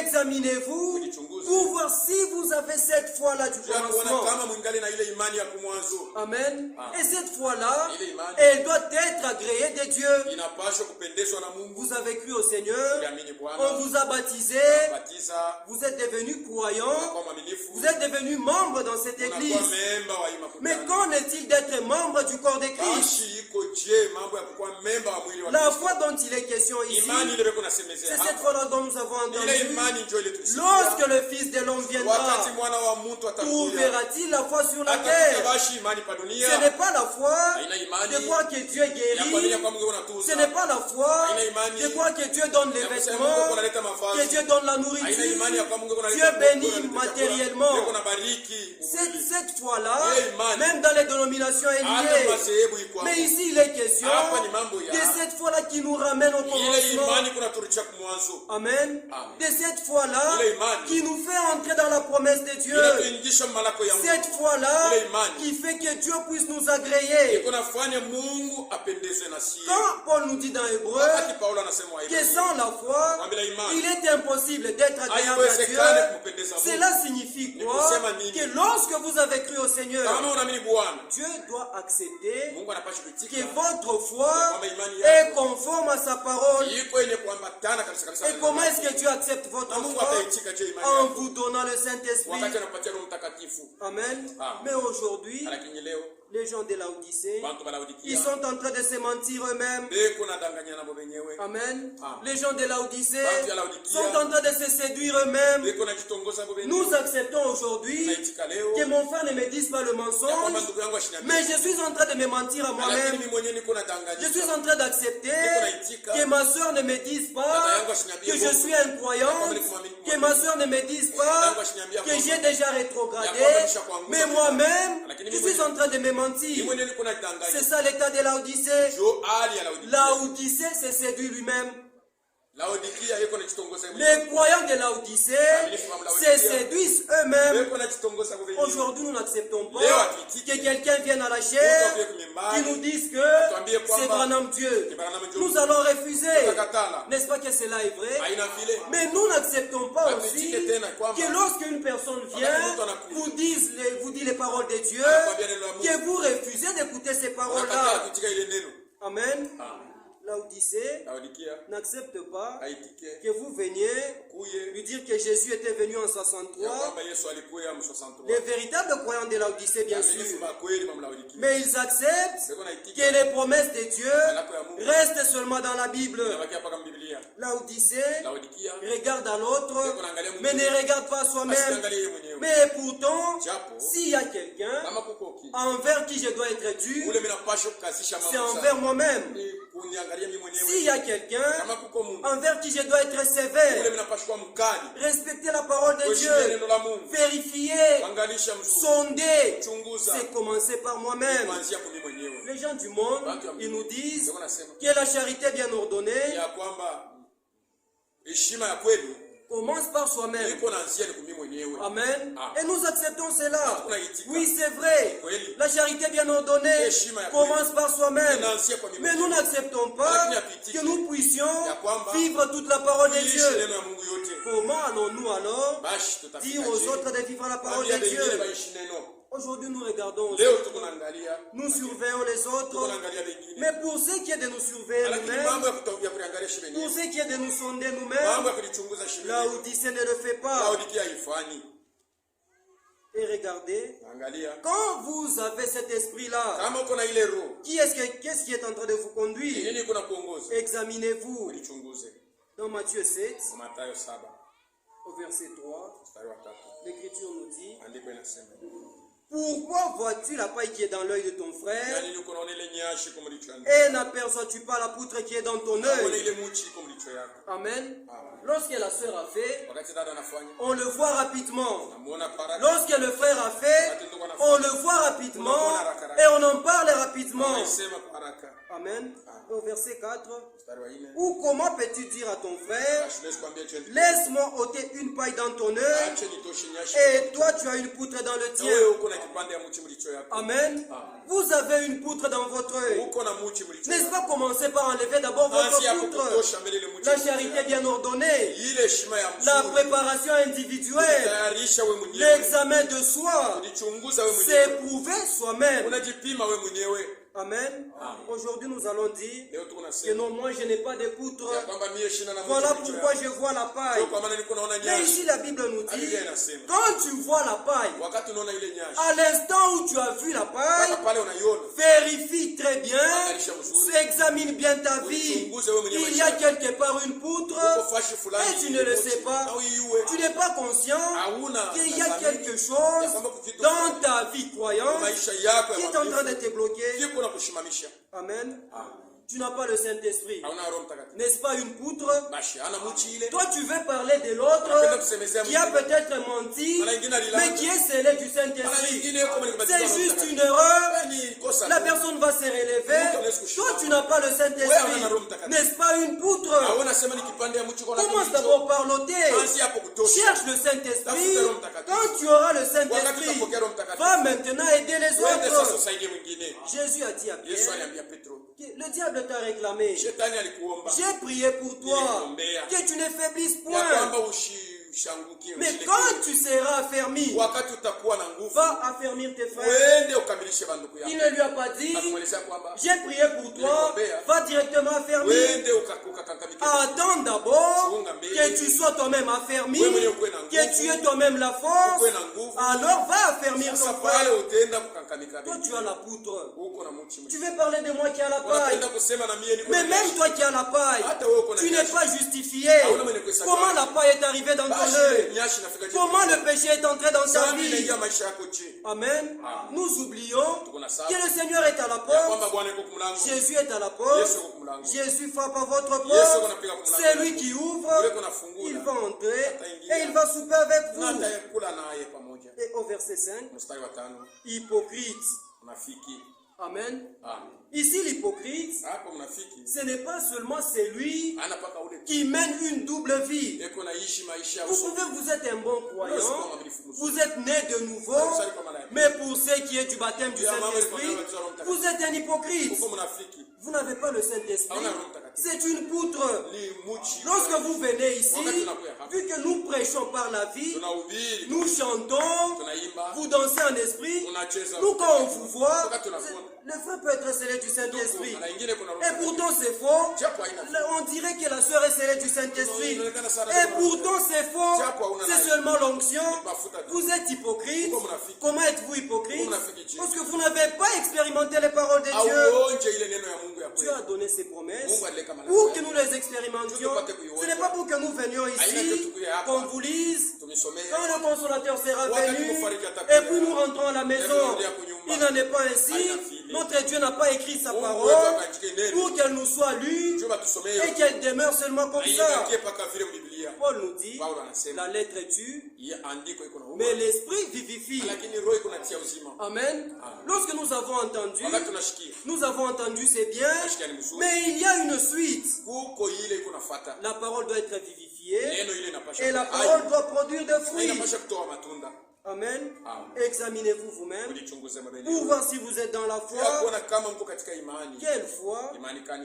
examinez-vous pour voir si vous avez cette foi-là du Kuona commencement. kama mwingali na ile imani ya kumwanzo. Amen. Amen. Et cette foi-là, Ile imani elle doit être agréée de Dieu. inapaswa kupendezwa na Mungu. Vous avez cru au Seigneur, Uliamini Bwana. on vous a baptisé, Batiza vous êtes devenus croyants, kwa mwaminifu. vous êtes devenus membres dans cette Unakuwa église. memba wa hii Mais makutano. qu'en est-il d'être membre du corps de Christ? Basi iko je mambo ya kuwa memba wa mwili wa La Kristo. foi dont il est question ici, Imani ile beko c'est nasemezea cette hapa. foi-là dont nous avons Ile entendu. imani njoo ile tulisikia. Lorsque le Fils de l'homme viendra, Wakati mwana wa mtu atakuja. trouvera-t-il la foi sur la Atakuja terre? bashi imani pa dunia. Ce n'est pas la foi Haina imani. de croire que Dieu Ya kuamini guérit. kwa Mungu unatuza. Ce n'est pas la foi Haina imani. de croire que Dieu donne les Ya kusema vêtements, Mungu unaleta que mavazi. Dieu donne la Haina nourriture. imani ya kwa Mungu unaleta Dieu bénit chakula. matériellement. Mungu unabariki. Cette foi-là, Ile imani. même dans les dénominations, est Hata liée. madhehebu iko hapo. Mais ici, il est question Hapa ni mambo ya. de cette foi-là qui nous ramène au Ile commencement. imani kuna turudisha kumwanzo. Amen. Amen. De cette foi-là Ile imani. qui nous fait entrer dans la promesse de Dieu. Inatuingisha malako ya Mungu. Cette foi-là Ile imani. qui fait que Dieu puisse nous agréer. Iko nafanya Mungu apendezwe na sisi. Quand Paul nous dit dans Hébreu Wakati Paulo anasema wa que sans la foi, Bila imani. il est impossible d'être agréable à Dieu, haiwezekani kumpendeza Mungu. cela signifie Ni quoi? kusema nini? Que lorsque vous avez cru au Seigneur, Kama unaamini Bwana, Dieu doit accepter Mungu anapaswa kuitika. que votre foi Kwamba imani est yako conforme à sa parole. iko yenye kuambatana kabisa kabisa. Et comment est-ce que Dieu accepte votre Na Mungu foi? ataitika je imani En yako? vous donnant le Saint-Esprit. Wakati anapatia Roho Mtakatifu. watakatifu. Amen. Ah. Mais aujourd'hui, Lakini leo les gens de Laodicée, bantu ba Laodikia ils sont en train de se mentir eux-mêmes. beko nadanganyana bo benyewe. Amen. Ah. Les gens de Laodicée Bantu ya Laodikia sont en train de se séduire eux-mêmes. beko najitongoza bo benyewe. Nous acceptons aujourd'hui Naitika leo que mon frère ne me dise pas le ya kwamba mensonge, ndugu yangu ashiniambia. mais je suis en train de me mentir à Lakini moi-même. mimi mwenyewe niko nadanganya. Je suis en train d'accepter que ma soeur ne me dise pas que je suis incroyante, que ma soeur ne me dise pas que j'ai déjà rétrogradé, mais moi-même, je suis en train de me mentir. C'est ça l'état de Laodicée. Laodicée s'est séduit lui-même. Les croyants de Laodicée se séduisent eux-mêmes. Aujourd'hui, nous n'acceptons pas que quelqu'un vienne à la chair qui nous dise que c'est Branham Dieu. Nous allons refuser. N'est-ce pas que cela est vrai? Mais nous n'acceptons pas aussi que lorsque une personne vient, vous dit les paroles de Dieu, que vous refusez d'écouter ces paroles-là. Amen. Laodicée n'accepte pas que vous veniez lui dire que Jésus était venu en 63. Les véritables croyants de Laodicée, bien sûr. Mais ils acceptent que les promesses de Dieu restent seulement dans la Bible. Laodicée regarde à l'autre, mais ne regarde pas soi-même. Mais pourtant, s'il y a quelqu'un envers qui je dois être dur, c'est envers moi-même. S'il y a quelqu'un envers qui je dois être sévère, respecter la parole de Dieu, vérifier, sonder, c'est commencer par moi-même. Les gens du monde, ils nous disent que la charité bien ordonnée commence par soi-même. Amen. Et nous acceptons cela. Oui, c'est vrai. La charité bien ordonnée commence par soi-même. Mais nous n'acceptons pas que nous puissions vivre toute la parole de Dieu. Comment allons-nous alors dire aux autres de vivre la parole de Dieu? Aujourd'hui, nous regardons aux autres, nous surveillons les autres, mais pour ce qui est de nous surveiller nous-mêmes, pour ce qui est de nous sonder nous-mêmes, Laodicée ne le fait pas. Et regardez, quand vous avez cet esprit-là, qu'est-ce qui est en train de vous conduire? Examinez-vous. Dans Matthieu 7, au verset 3, l'Écriture nous dit: pourquoi vois-tu la paille qui est dans l'œil de ton frère et n'aperçois-tu pas la poutre qui est dans ton œil? Amen. Lorsque la sœur a fait, on le voit rapidement. Lorsque le frère a fait, on le voit rapidement et on en parle rapidement. Amen. Au verset 4, ou comment peux-tu dire à ton frère: laisse-moi ôter une paille dans ton œil, et toi tu as une poutre dans le tien? Amen. Vous avez une poutre dans votre œil. N'est-ce pas commencer par enlever d'abord votre poutre? La charité bien ordonnée, la préparation individuelle, l'examen de soi, s'éprouver soi-même. Amen. Aujourd'hui, nous allons dire que non, moi je n'ai pas de poutre. Voilà pourquoi je vois la paille. Mais ici, la Bible nous dit, quand tu vois la paille, à l'instant où tu as vu la paille, vérifie très bien, examine bien ta vie. Il y a quelque part une poutre et tu ne le sais pas. Tu n'es pas conscient qu'il y a quelque chose dans ta vie croyante qui est en train de te bloquer. Amen. Tu n'as pas le Saint-Esprit. N'est-ce pas une poutre? Toi, tu veux parler de l'autre qui a peut-être menti, mais qui est scellé du Saint-Esprit. C'est juste une erreur. La personne va se relever. Toi, tu n'as pas le Saint-Esprit. N'est-ce pas une poutre? Commence d'abord par l'ôter. Cherche le Saint-Esprit. Quand tu auras le Saint-Esprit, va maintenant aider les autres. Jésus a dit à Pierre, le diable t'a réclamé. J'ai prié pour toi, que tu ne faiblisses point. Mais quand tu seras affermi, va affermir tes frères. Il ne lui a pas dit, j'ai prié pour toi, va directement affermir. Attends d'abord que tu sois toi-même affermi, que tu aies toi-même la force, alors va affermir ton frère. Toi tu as la poutre. Tu veux parler de moi qui a la paille. Mais même toi qui as la paille, tu n'es pas justifié. Comment la paille est arrivée dans ton œil? Comment le péché est entré dans ta vie? Amen. Nous oublions que le Seigneur est à la porte. Jésus est à la porte. Jésus frappe à votre porte. C'est lui qui ouvre. Il va entrer et il va souper avec vous. Et au verset 5, hypocrite. Amen. Ici, l'hypocrite, ce n'est pas seulement celui qui mène une double vie. Vous êtes un bon croyant, vous êtes né de nouveau, mais pour ce qui est du baptême du Saint-Esprit, vous êtes un hypocrite. Vous n'avez pas le Saint-Esprit. C'est une poutre. Lorsque vous venez ici, vu que nous prêchons par la vie, nous chantons, vous dansez en esprit, nous quand on vous voit, le frère peut être scellé du Saint-Esprit. Et pourtant c'est faux. On dirait que la sœur est scellée du Saint-Esprit. Et pourtant c'est faux. C'est seulement l'onction. Vous êtes hypocrite. Comment êtes-vous hypocrite? Parce que vous n'avez pas expérimenté les paroles de Dieu. Dieu a donné ses promesses pour que nous les expérimentions. Ce n'est pas pour que nous venions ici, qu'on vous lise, quand le consolateur sera venu, et puis nous rentrons à la maison. Il n'en est pas ainsi. Notre Dieu n'a pas écrit sa parole pour qu'elle nous soit lue et qu'elle demeure seulement comme ça. Paul nous dit, la lettre tue, mais l'esprit vivifie. Amen. Lorsque nous avons entendu c'est bien, mais il y a une suite. La parole doit être vivifiée et la parole doit produire des fruits. Amen. Examinez-vous vous-même pour voir si vous êtes dans la foi. Quelle foi?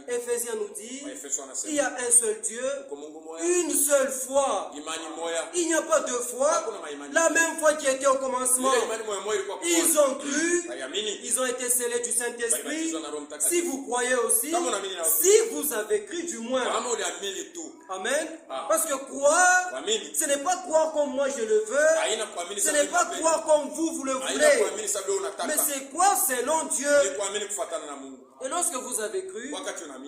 Éphésiens nous dit, il y a un seul Dieu, une seule foi. Il n'y a pas deux fois. La même foi qui était au commencement. Ils ont cru, ils ont été scellés du Saint-Esprit. Si vous croyez aussi, si vous avez cru du moins. Amen. Parce que croire, ce n'est pas croire comme moi je le veux. Ce n'est pas croire comme vous le voulez. Mais c'est croire selon Dieu. Et lorsque vous avez cru,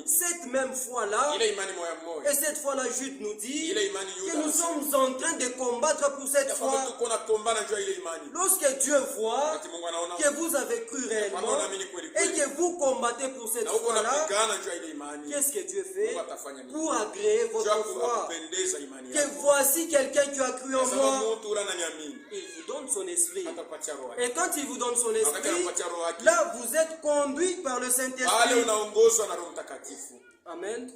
cette même foi-là, et cette foi-là, Jude nous dit que nous sommes en train de combattre pour cette foi. Lorsque Dieu voit que vous avez cru réellement et que vous combattez pour cette foi-là, qu'est-ce que Dieu fait pour agréer votre foi? Que voici quelqu'un qui a cru en moi. Il vous donne son esprit. Et quand il vous donne son esprit, là vous êtes conduit par le Saint-Esprit. Amen.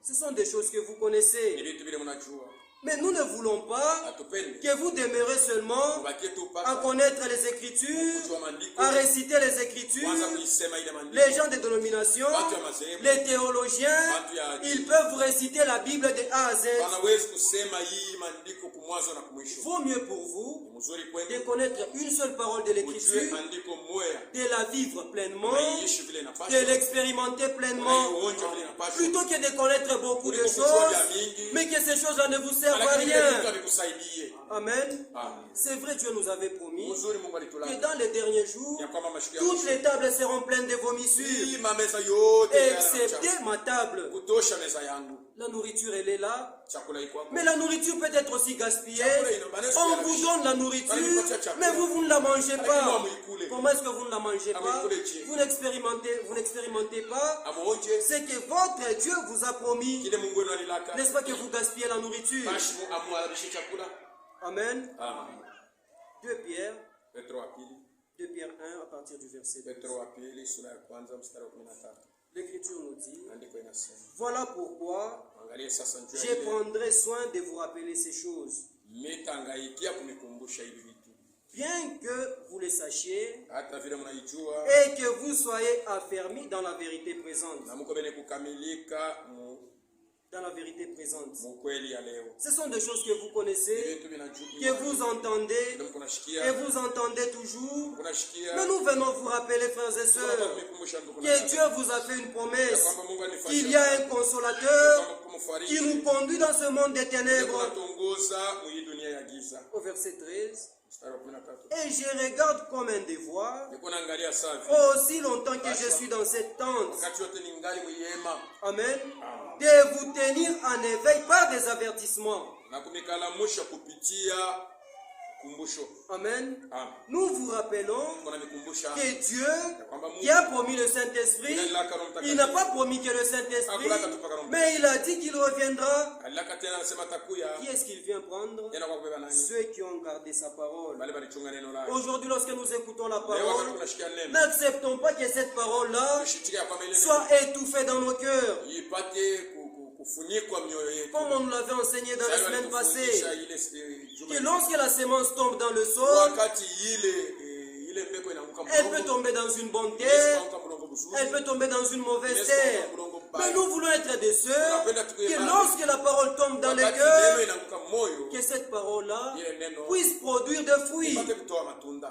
Ce sont des choses que vous connaissez. Mais nous ne voulons pas que vous demeurez seulement à connaître les Écritures, à réciter les Écritures. Les gens des dénominations, les théologiens, ils peuvent vous réciter la Bible de A à Z. Vaut mieux pour vous de connaître une seule parole de l'Écriture, de la vivre pleinement, de l'expérimenter pleinement, plutôt que de connaître beaucoup de choses, mais que ces choses-là ne vous servent à rien. Amen. C'est vrai, Dieu nous avait promis que dans les derniers jours, toutes les tables seront pleines de vomissures, excepté ma table. La nourriture, elle est là. Mais la nourriture peut être aussi gaspillée. On vous donne la nourriture, mais vous ne la mangez pas. Comment est-ce que vous ne la mangez pas? Vous n'expérimentez pas ce que votre Dieu vous a promis. N'est-ce pas que vous gaspillez la nourriture? Amen. 2 Pierre 1 à partir du verset 2. L'Écriture nous dit, voilà pourquoi je prendrai soin de vous rappeler ces choses, bien que vous les sachiez et que vous soyez affermis dans la vérité présente. dans la vérité présente. Ce sont des choses que vous connaissez, que vous entendez, et vous entendez toujours. Mais nous venons vous rappeler, frères et sœurs, que Dieu vous a fait une promesse, qu'il y a un consolateur qui nous conduit dans ce monde des ténèbres. Au verset 13. Et je regarde comme un devoir, aussi longtemps que je suis dans cette tente. Amen. De vous tenir en éveil par des avertissements. Amen. Nous vous rappelons que Dieu, qui a promis le Saint-Esprit, il n'a pas promis que le Saint-Esprit, mais il a dit qu'il reviendra. Qui est-ce qu'il vient prendre? Ceux qui ont gardé sa parole. Aujourd'hui, lorsque nous écoutons la parole, n'acceptons pas que cette parole-là soit étouffée dans nos cœurs. Comme on nous l'avait enseigné dans la semaine passée, que lorsque la sémence tombe dans le sol, elle peut tomber dans une bonne terre, elle peut tomber dans une mauvaise terre. Mais nous voulons être des ceux que lorsque la parole tombe dans les cœurs, que cette parole-là puisse produire des fruits.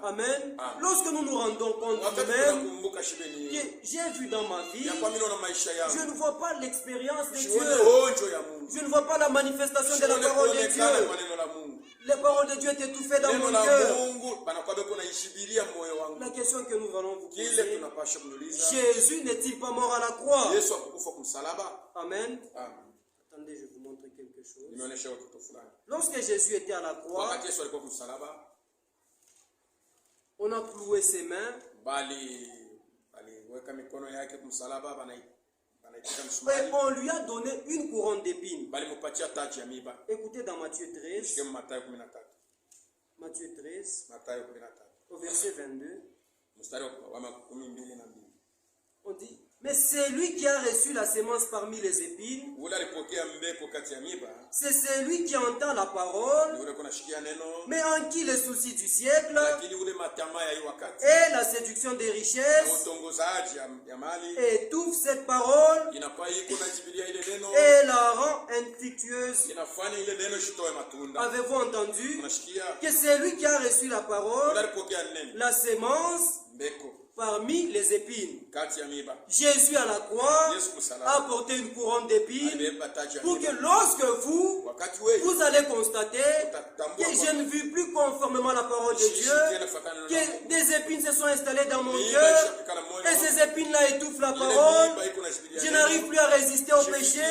Amen. Lorsque nous nous rendons compte nous-mêmes que j'ai vu dans ma vie, je ne vois pas l'expérience de Dieu. Je ne vois pas la manifestation de la parole de Dieu. Les paroles de Dieu étaient étouffées dans mon cœur. La question que nous allons vous poser, Jésus n'est-il pas mort à la croix? Amen. Attendez, je vous montre quelque chose. Lorsque Jésus était à la croix, on a cloué ses mains. Et on lui a donné une couronne d'épines. Écoutez dans Matthieu 13. Matthieu 13. Au verset 22. On dit, mais c'est lui qui a reçu la sémence parmi les épines. C'est celui qui entend la parole, mais en qui les soucis du siècle et la séduction des richesses étouffent cette parole et la rend infructueuse. Avez-vous entendu que c'est lui qui a reçu la parole, la sémence parmi les épines? Jésus à la croix a porté une couronne d'épines pour que lorsque vous allez constater que je ne vis plus conformément à la parole de Dieu, que des épines se sont installées dans mon cœur et ces épines-là étouffent la parole, je n'arrive plus à résister au péché.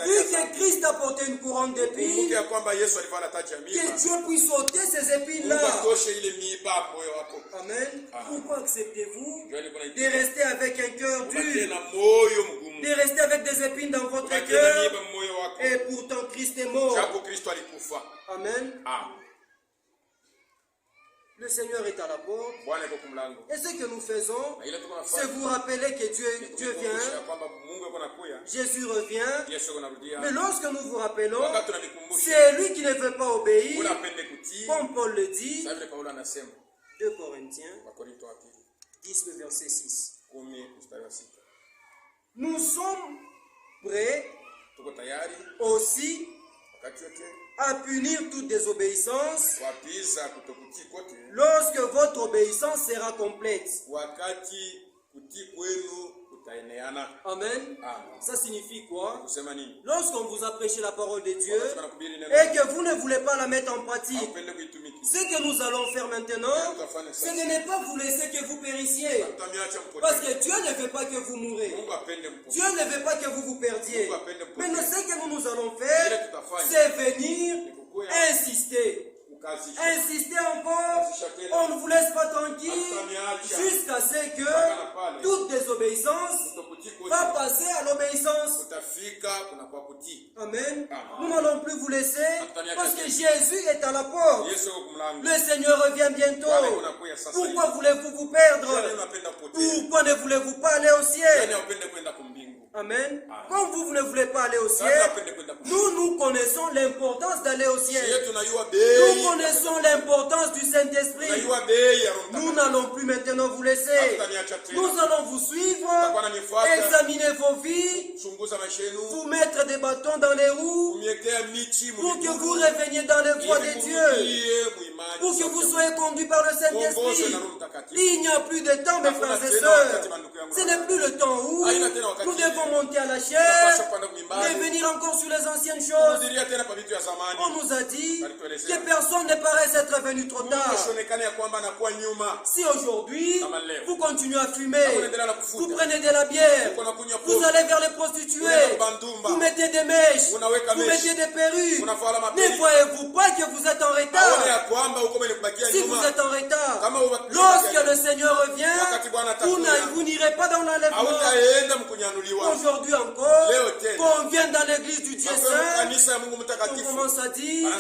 Vu que Christ a porté une couronne d'épines, que Dieu puisse ôter ces épines-là. Amen. Pourquoi acceptez-vous de rester avec un cœur dur, de rester avec des épines dans votre cœur, et pourtant Christ est mort? Amen. Le Seigneur est à la porte. Et ce que nous faisons, c'est vous rappeler que Dieu vient, Jésus revient. Mais lorsque nous vous rappelons, c'est lui qui ne veut pas obéir, comme Paul le dit, 2 Corinthiens 10, le verset 6. Nous sommes prêts aussi à punir toute désobéissance lorsque votre obéissance sera complète. Amen. Ça signifie quoi? Lorsqu'on vous a prêché la parole de Dieu et que vous ne voulez pas la mettre en pratique, ce que nous allons faire maintenant, ce n'est pas vous laisser que vous périssiez. Parce que Dieu ne veut pas que vous mourrez. Dieu ne veut pas que vous vous perdiez. Mais ce que nous allons faire, c'est venir insister. Insister encore, on ne vous laisse pas tranquille jusqu'à ce que toute désobéissance va passer à l'obéissance. Amen. Nous n'allons plus vous laisser parce que Jésus est à la porte. Le Seigneur revient bientôt. Pourquoi voulez-vous vous perdre? Pourquoi ne voulez-vous pas aller au ciel? Amen. Comme vous ne voulez pas aller au ciel, Nous connaissons l'importance d'aller au ciel. Nous connaissons l'importance du Saint-Esprit. Nous n'allons plus maintenant vous laisser. Nous allons vous suivre, examiner vos vies, vous mettre des bâtons dans les roues, pour que vous reveniez dans les voies de Dieu, pour que vous soyez conduits par le Saint-Esprit. Il n'y a plus de temps, mes frères et sœurs. Ce n'est plus le temps où nous devons monter à la chair, revenir encore sur les anciennes choses. On nous a dit que personne ne paraît être venu trop tard. Si aujourd'hui, vous continuez à fumer, vous prenez de la bière, vous allez vers les prostituées, vous mettez des mèches, vous mettez des perruques, ne voyez-vous pas que vous êtes en retard? Si vous êtes en retard, lorsque le Seigneur revient, vous n'irez pas dans l'enlèvement. Aujourd'hui encore, quand on vient dans l'église du Dieu Saint, on commence à dire,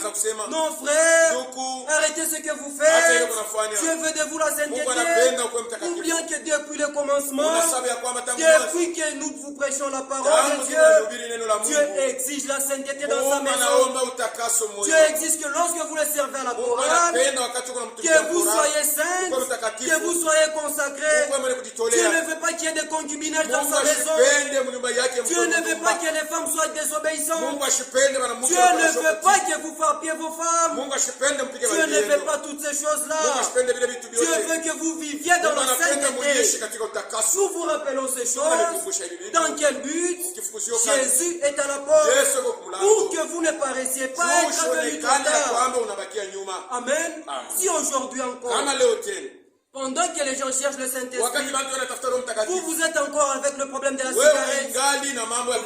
non frère, arrêtez ce que vous faites, Dieu veut de vous la sainteté, oubliant que depuis le commencement, depuis que nous vous prêchons la parole de Dieu, Dieu exige la sainteté dans sa maison. Dieu exige que lorsque vous le servez à la parole, que vous soyez saints, que vous soyez consacrés. Dieu ne veut pas qu'il y ait des concubinages dans sa maison. Dieu ne veut pas que les femmes soient désobéissantes. Dieu ne veut pas que vous frappiez vos femmes. Dieu ne veut pas toutes ces choses-là. Dieu veut que vous viviez dans la sainteté. Nous vous rappelons ces choses. Dans quel but? Jésus est à la porte. Pour que vous ne paraissiez pas être venu trop tard. Amen. Si aujourd'hui encore, pendant que les gens cherchent le Saint-Esprit, vous êtes encore avec le problème de la cigarette,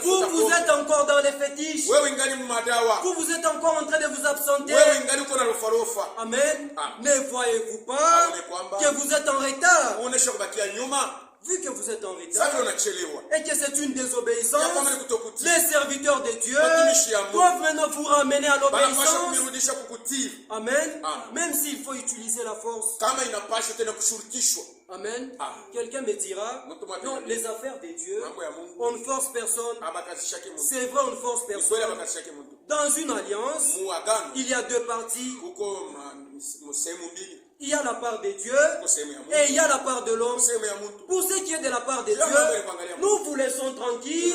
vous êtes encore dans les fétiches, vous êtes encore en train de vous absenter. Amen. Ne voyez-vous pas que vous êtes en retard? Vu que vous êtes en retard et que c'est une désobéissance, les serviteurs de Dieu doivent maintenant vous ramener à l'obéissance. Amen. Même s'il faut utiliser la force. Amen. Quelqu'un me dira, non, les affaires de Dieu, on ne force personne. C'est vrai, on ne force personne. Dans une alliance, il y a deux parties. Il y a la part de Dieu et il y a la part de l'homme. Pour ce qui est de la part de Dieu, nous vous laissons tranquille,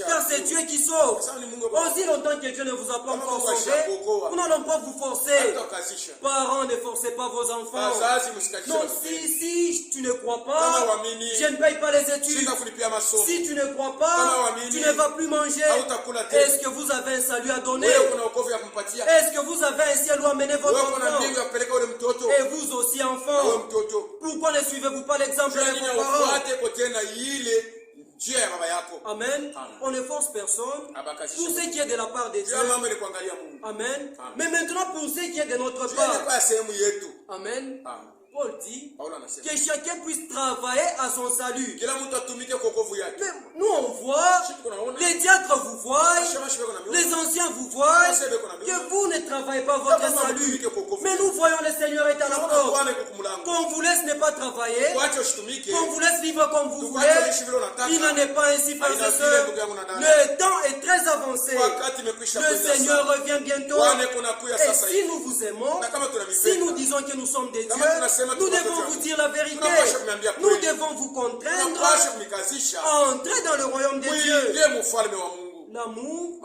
car c'est Dieu qui sauve. Aussi longtemps que Dieu ne vous a pas encore sauvé, nous n'allons pas vous forcer. Parents, ne forcez pas vos enfants. Donc si tu ne crois pas, je ne paye pas les études. Si tu ne crois pas, tu ne vas plus manger. Est-ce que vous avez un salut à donner? Est-ce que vous avez un ciel où amener votre enfant? Et vous aussi enfants, pourquoi ne suivez-vous pas l'exemple de vos parents? Amen. On ne force personne pour ce qui est de la part de Dieu. Amen. Mais maintenant pour ce qui est de notre part. Amen. Paul dit que chacun puisse travailler à son salut. Mais nous on voit, les diacres vous voient, les anciens vous voient, que vous ne travaillez pas votre salut. Mais nous voyons le Seigneur est à la porte. Qu'on vous laisse ne pas travailler, qu'on vous laisse vivre comme vous voulez, il n'en est pas ainsi, frères et sœurs. Le temps est très avancé. Le Seigneur revient bientôt. Et si nous vous aimons, si nous disons que nous sommes des dieux, nous devons vous dire la vérité. Nous devons vous contraindre à entrer dans le royaume de Dieu. L'amour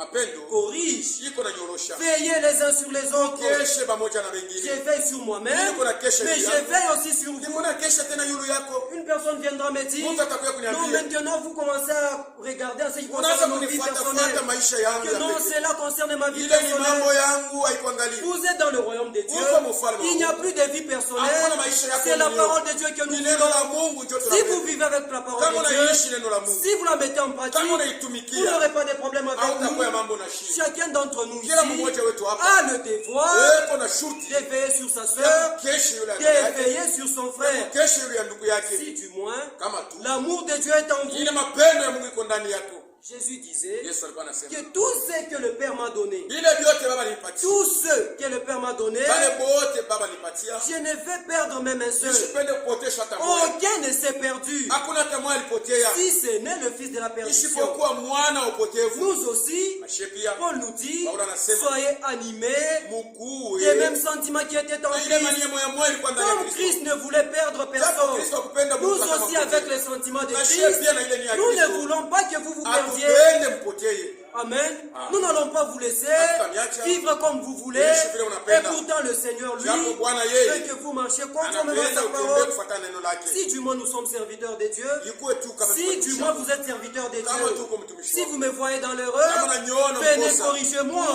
corrige. Veillez les uns sur les autres. Je veille sur moi-même, mais je veille aussi sur vous. Une personne viendra me dire, non, maintenant vous commencez à regarder en ce qui concerne nos vies personnelles. Que non, cela concerne ma vie personnelle. Vous êtes dans le royaume de Dieu. Il n'y a plus de vie personnelle. C'est la parole de Dieu que nous vivons. Si vous vivez avec la parole de Dieu, si vous la mettez en pratique, vous n'aurez pas de problème avec nous. Chacun d'entre nous ici a le devoir de veiller sur sa soeur, de veiller sur son frère. Si du moins l'amour de Dieu est en vous, Jésus disait que tout ce que le Père m'a donné, tout ce que le Père m'a donné, je ne vais perdre même un seul. Aucun ne s'est perdu, si ce n'est le Fils de la perdition. Nous aussi, Paul nous dit, soyez animés des mêmes sentiments qui étaient en Christ. Comme Christ ne voulait perdre personne, nous aussi avec les sentiments de Christ, nous ne voulons pas que vous vous perdiez. Amen. Nous n'allons pas vous laisser vivre comme vous voulez. Et pourtant le Seigneur, lui, veut que vous marchiez conformément à sa parole. Si du moins nous sommes serviteurs de Dieu, si du moins vous êtes serviteurs de Dieu, si vous me voyez dans l'erreur, venez corriger-moi.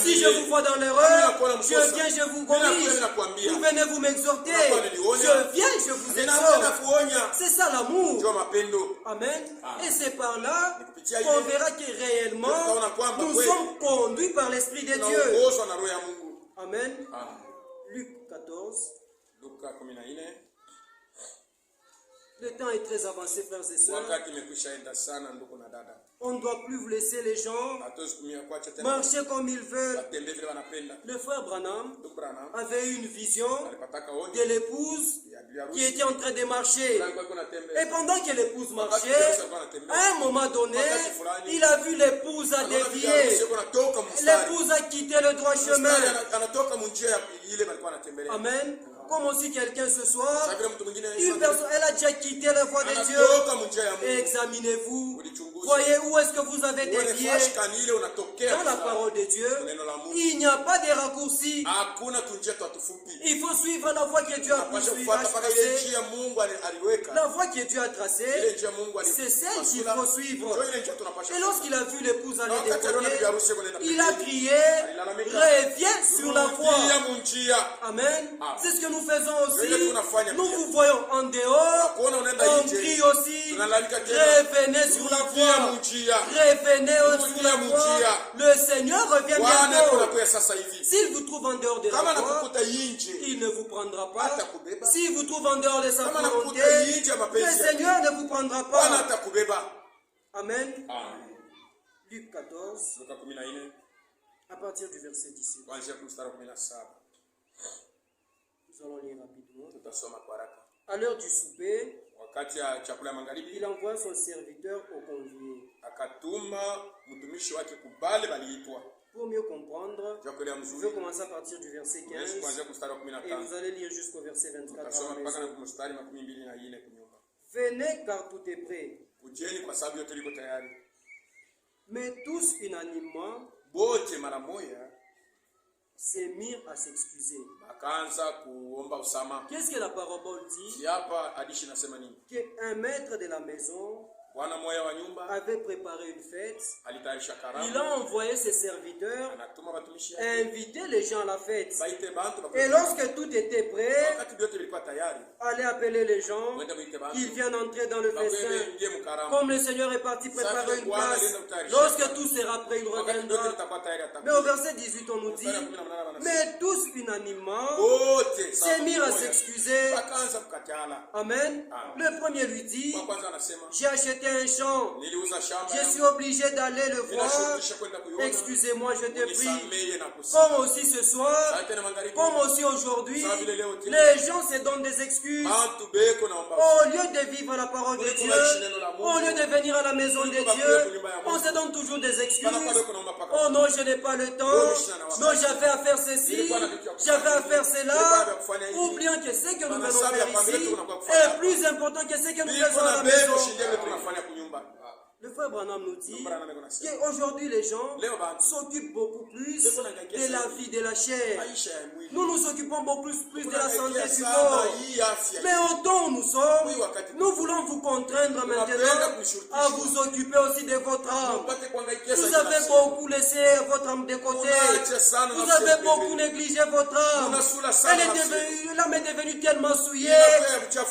Si je vous vois dans l'erreur, je viens, je vous corrige. Vous venez vous m'exhorter. Je viens, je vous exhorte. C'est ça l'amour. Amen. Et c'est par là qu'on verra que réellement nous sommes conduits par l'Esprit de Dieu. Amen. Luc 14. Le temps est très avancé, frères et sœurs. On ne doit plus vous laisser les gens marcher comme ils veulent. Le frère Branham avait une vision de l'épouse qui était en train de marcher. Et pendant que l'épouse marchait, à un moment donné, il a vu l'épouse a dévié. L'épouse a quitté le droit chemin. Amen. Comme aussi quelqu'un ce soir, une personne, elle a déjà quitté la voie de Dieu. Examinez-vous. Voyez où est-ce que vous avez dévié. Dans la parole de Dieu, il n'y a pas de raccourci. Il faut suivre la voie que Dieu a tracée. La voie que Dieu a tracée, c'est celle qu'il faut suivre. Et lorsqu'il a vu l'épouse aller dévier, il a crié, reviens sur la voie. Amen. C'est ce que nous faisons aussi. Nous vous voyons en dehors. On crie aussi, revenez sur la voie. Revenez sur la voie. Le Seigneur revient bientôt. S'il vous trouve en dehors de la voie, il ne vous prendra pas. S'il vous trouve en dehors de sa volonté, le Seigneur ne vous prendra pas. Amen. Luc 14, à partir du verset 17. Nous allons lire rapidement. À l'heure du souper, il envoie son serviteur au convié. Pour mieux comprendre, je vais commencer à partir du verset 15 et vous allez lire jusqu'au verset 24. Venez car tout est prêt. Mais tous unanimement se mirent à s'excuser. Qu'est-ce que la parabole dit? Qu'un maître de la maison avait préparé une fête. Il a envoyé ses serviteurs inviter les gens à la fête. Et lorsque tout était prêt, allez appeler les gens qu'ils viennent entrer dans le festin. Comme le Seigneur est parti préparer une place, lorsque tout sera prêt, il reviendra. Mais au verset 18, on nous dit, mais tous unanimement se mirent à s'excuser. Amen. Le premier lui dit, j'ai acheté un champ, je suis obligé d'aller le voir. Excusez-moi, je te prie. Comme aussi ce soir, comme aussi aujourd'hui, les gens se donnent des excuses. Au lieu de vivre la parole de Dieu, au lieu de venir à la maison de Dieu, on se donne toujours des excuses. Oh non, je n'ai pas le temps. Non, j'avais à faire ceci, j'avais à faire cela. Oubliant que ce que nous venons faire ici est plus important que ce que nous faisons à la maison. Le frère Branham nous dit qu'aujourd'hui les gens s'occupent beaucoup plus de la vie de la chair. Nous nous occupons beaucoup plus de la santé du corps. Mais autant où nous sommes, nous voulons vous contraindre maintenant à vous occuper aussi de votre âme. Vous avez beaucoup laissé votre âme de côté. Vous avez beaucoup négligé votre âme. L'âme est devenue tellement souillée.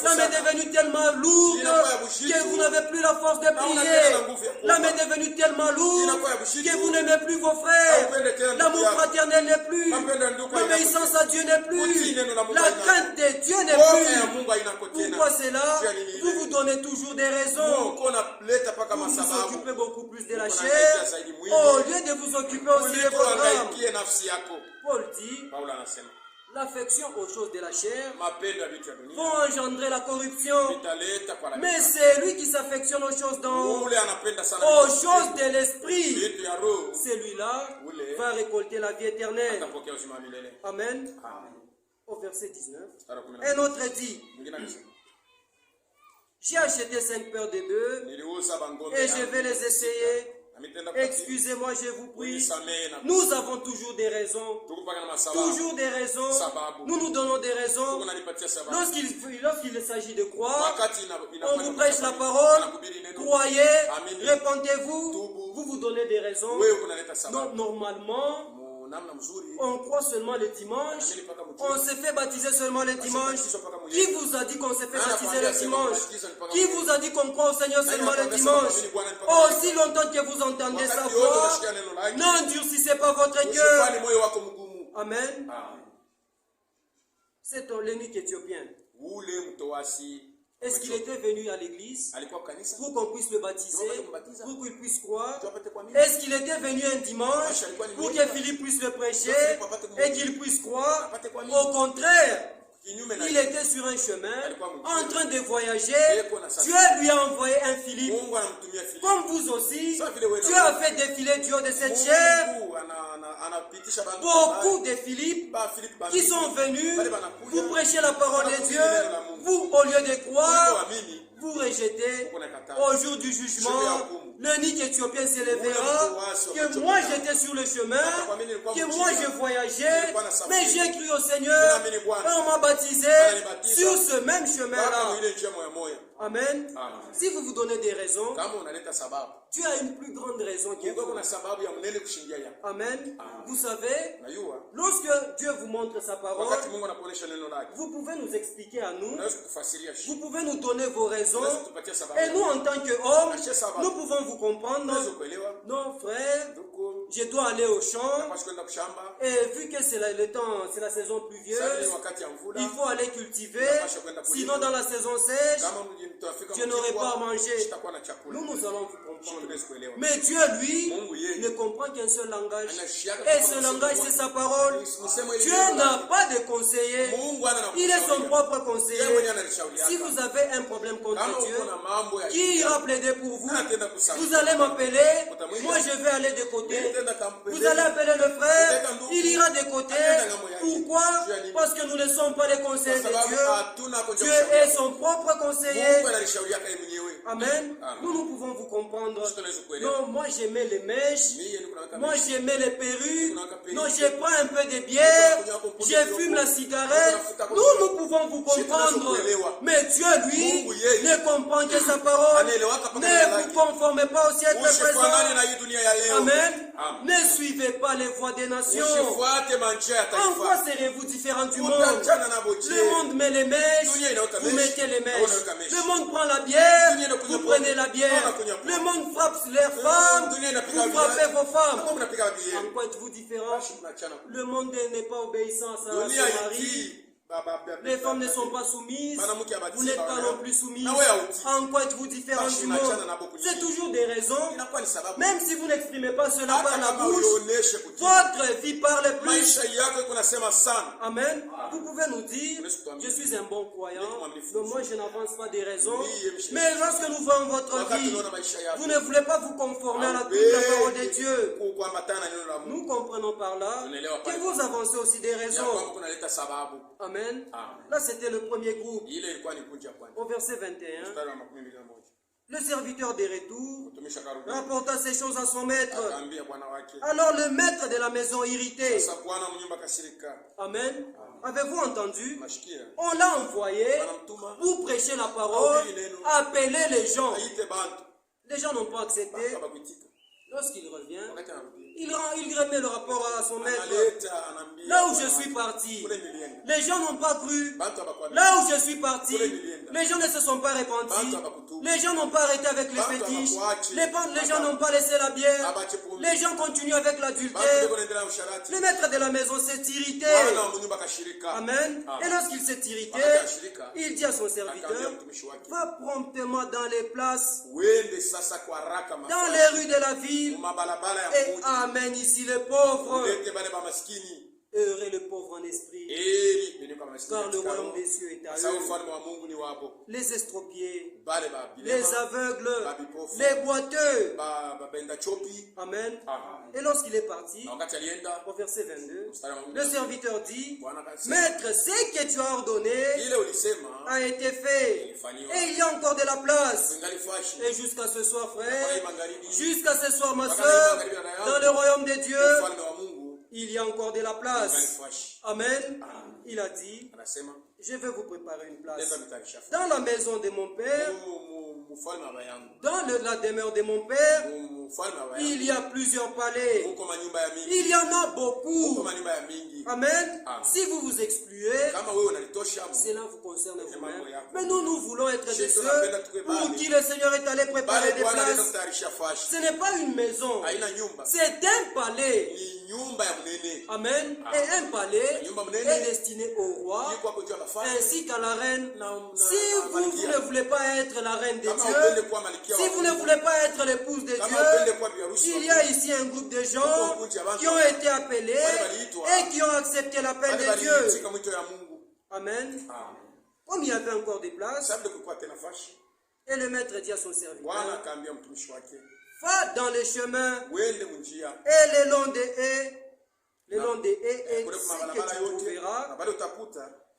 L'âme est devenue tellement lourde que vous n'avez plus la force de prier. La l'âme est devenue tellement lourde que vous n'aimez plus vos frères. L'amour fraternel n'est plus. L'obéissance à Dieu n'est plus. La crainte de Dieu n'est plus. Pourquoi cela? Vous vous donnez toujours des raisons. Vous vous occupez beaucoup plus de la chair au lieu de vous occuper aussi de votre âme. Paul dit, l'affection aux choses de la chair vont engendrer la corruption. Mais c'est lui qui s'affectionne aux choses d'en haut, aux choses de l'esprit. Celui-là va récolter la vie éternelle. Amen. Au verset 19. Un autre dit, j'ai acheté 5 paires de bœufs et je vais les essayer. Excusez-moi, je vous prie. Nous avons toujours des raisons. Toujours des raisons. Nous nous donnons des raisons. Lorsqu'il s'agit de croire, on vous prêche la parole. Croyez, répentez-vous. Vous vous donnez des raisons. Donc, normalement, on croit seulement le dimanche. On se fait baptiser seulement le dimanche. Qui vous a dit qu'on se fait baptiser le dimanche? Qui vous a dit qu'on croit au Seigneur seulement le dimanche? Aussi longtemps que vous entendez sa voix, n'endurcissez pas votre cœur. Amen. C'est l'eunuque éthiopien. Est-ce qu'il était venu à l'église pour qu'on puisse le baptiser, pour qu'il puisse croire? Est-ce qu'il était venu un dimanche pour que Philippe puisse le prêcher et qu'il puisse croire? Au contraire, il était sur un chemin en train de voyager. Dieu lui a envoyé un Philippe. Comme vous aussi, Dieu a fait défiler du haut de cette chair beaucoup de Philippe qui sont venus pour prêcher la parole de Dieu. Vous, au lieu de croire, vous rejetez. Au jour du jugement, l'eunuque éthiopien s'élèvera, que moi j'étais sur le chemin, que moi je voyageais, mais j'ai cru au Seigneur et on m'a baptisé sur ce même chemin-là. Amen. Si vous vous donnez des raisons, Dieu a une plus grande raison que vous. Amen. Vous savez, lorsque Dieu vous montre sa parole, vous pouvez nous expliquer à nous, vous pouvez nous donner vos raisons, et nous en tant qu'hommes, nous pouvons vous comprendre. Non, frère, je dois aller au champ, et vu que c'est le temps, c'est la saison pluvieuse, il faut aller cultiver, sinon dans la saison sèche, je n'aurai pas à manger. Nous allons vous comprendre. Mais Dieu, lui, ne comprend qu'un seul langage. Et ce langage, c'est sa parole. Dieu n'a pas de conseiller. Il est son propre conseiller. Si vous avez un problème contre Dieu, qui ira plaider pour vous? Vous allez m'appeler, moi je vais aller de côté. Vous allez appeler le frère, il ira de côté. Pourquoi? Parce que nous ne sommes pas les conseillers de Dieu. Dieu est son propre conseiller. Amen. Nous pouvons vous comprendre. Non, moi j'aimais les mèches. Moi j'aimais les perruques. Non, je prends un peu de bière. Je fume la cigarette. Nous pouvons vous comprendre. Mais Dieu, lui, ne comprend que sa parole. Ne vous conformez pas au siècle présent. Amen. Ne suivez pas les voies des nations. En quoi serez-vous différents du monde? Le monde met les mèches, vous mettez les mèches. Le monde prend la bière, vous prenez la bière. Le monde frappe leurs femmes, vous frappez vos femmes. En quoi êtes-vous différents? Le monde n'est pas obéissant à son mari. Les femmes ne sont pas soumises, vous n'êtes pas non plus soumises. En quoi êtes-vous différents du monde? C'est toujours des raisons. Même si vous n'exprimez pas cela par la bouche, votre vie parle plus. Amen. Vous pouvez nous dire, je suis un bon croyant, donc moi je n'avance pas des raisons. Mais lorsque nous voyons votre vie, vous ne voulez pas vous conformer à la parole de Dieu. Nous comprenons par là que vous avancez aussi des raisons. Amen. Là, c'était le premier groupe. Au verset 21, le serviteur des retours rapporta ces choses à son maître. Alors le maître de la maison irrité. Amen. Avez-vous entendu? On l'a envoyé pour prêcher la parole, appeler les gens. Les gens n'ont pas accepté. Lorsqu'il revient, il remet le rapport à son maître. Là où je suis parti, les gens n'ont pas cru. Là où je suis parti, les gens ne se sont pas repentis. Les gens n'ont pas arrêté avec les fétiches. Les gens n'ont pas laissé la bière. Les gens continuent avec l'adultère. Le maître de la maison s'est irrité. Amen. Et lorsqu'il s'est irrité, il dit à son serviteur, va promptement dans les places, dans les rues de la ville, et amène ici les pauvres. Heureux les pauvres en esprit, car le royaume des cieux est à eux. Les estropiés, les aveugles, les boiteux. Amen. Et lorsqu'il est parti, au verset 22, le serviteur dit, Maître, ce que tu as ordonné a été fait, et il y a encore de la place. Et jusqu'à ce soir, frère, jusqu'à ce soir, ma soeur, dans le royaume de Dieu, il y a encore de la place. Amen. Il a dit, je vais vous préparer une place. Dans la maison de mon Père, dans la demeure de mon Père, il y a plusieurs palais. Il y en a beaucoup. Amen. Si vous vous excluez, cela vous concerne vous-même. Mais nous voulons être de ceux pour qui le Seigneur est allé préparer des places. Ce n'est pas une maison. C'est un palais. Amen. Et un palais est destiné au roi ainsi qu'à la reine. Si vous ne voulez pas être la reine de Dieu, si vous ne voulez pas être l'épouse de Dieu, il y a ici un groupe de gens qui ont été appelés et qui ont accepté l'appel de Dieu. Amen. Comme il y avait encore des places, et le maître dit à son serviteur, va dans les chemins et le long des haies, et ce que tu trouveras,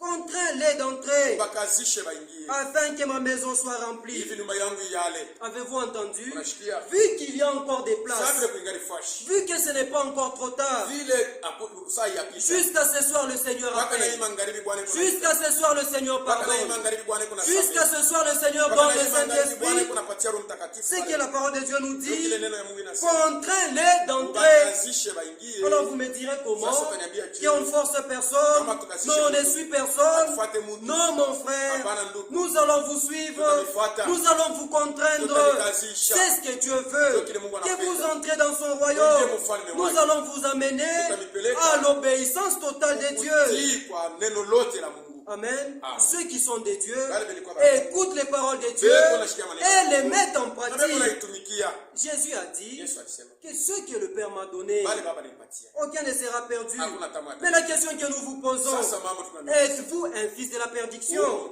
contrains-les d'entrer, afin que ma maison soit remplie. Avez-vous entendu? Vu qu'il y a encore des places, vu que ce n'est pas encore trop tard, jusqu'à ce soir le Seigneur appelle, jusqu'à ce soir le Seigneur pardonne, jusqu'à ce soir le Seigneur donne le Saint-Esprit. C'est que la parole de Dieu nous dit, contrains-les d'entrer. Alors vous me direz comment? Qu'on force personne, non on ne suit personne. Non mon frère, nous allons vous suivre, nous allons vous contraindre. C'est ce que Dieu veut, que vous entrez dans son royaume. Nous allons vous amener à l'obéissance totale de Dieu. Amen. Ceux qui sont des dieux écoutent les paroles de Dieu et les mettent en pratique. Jésus a dit que ce que le Père m'a donné, aucun ne sera perdu. Mais la question que nous vous posons, êtes-vous un fils de la perdition?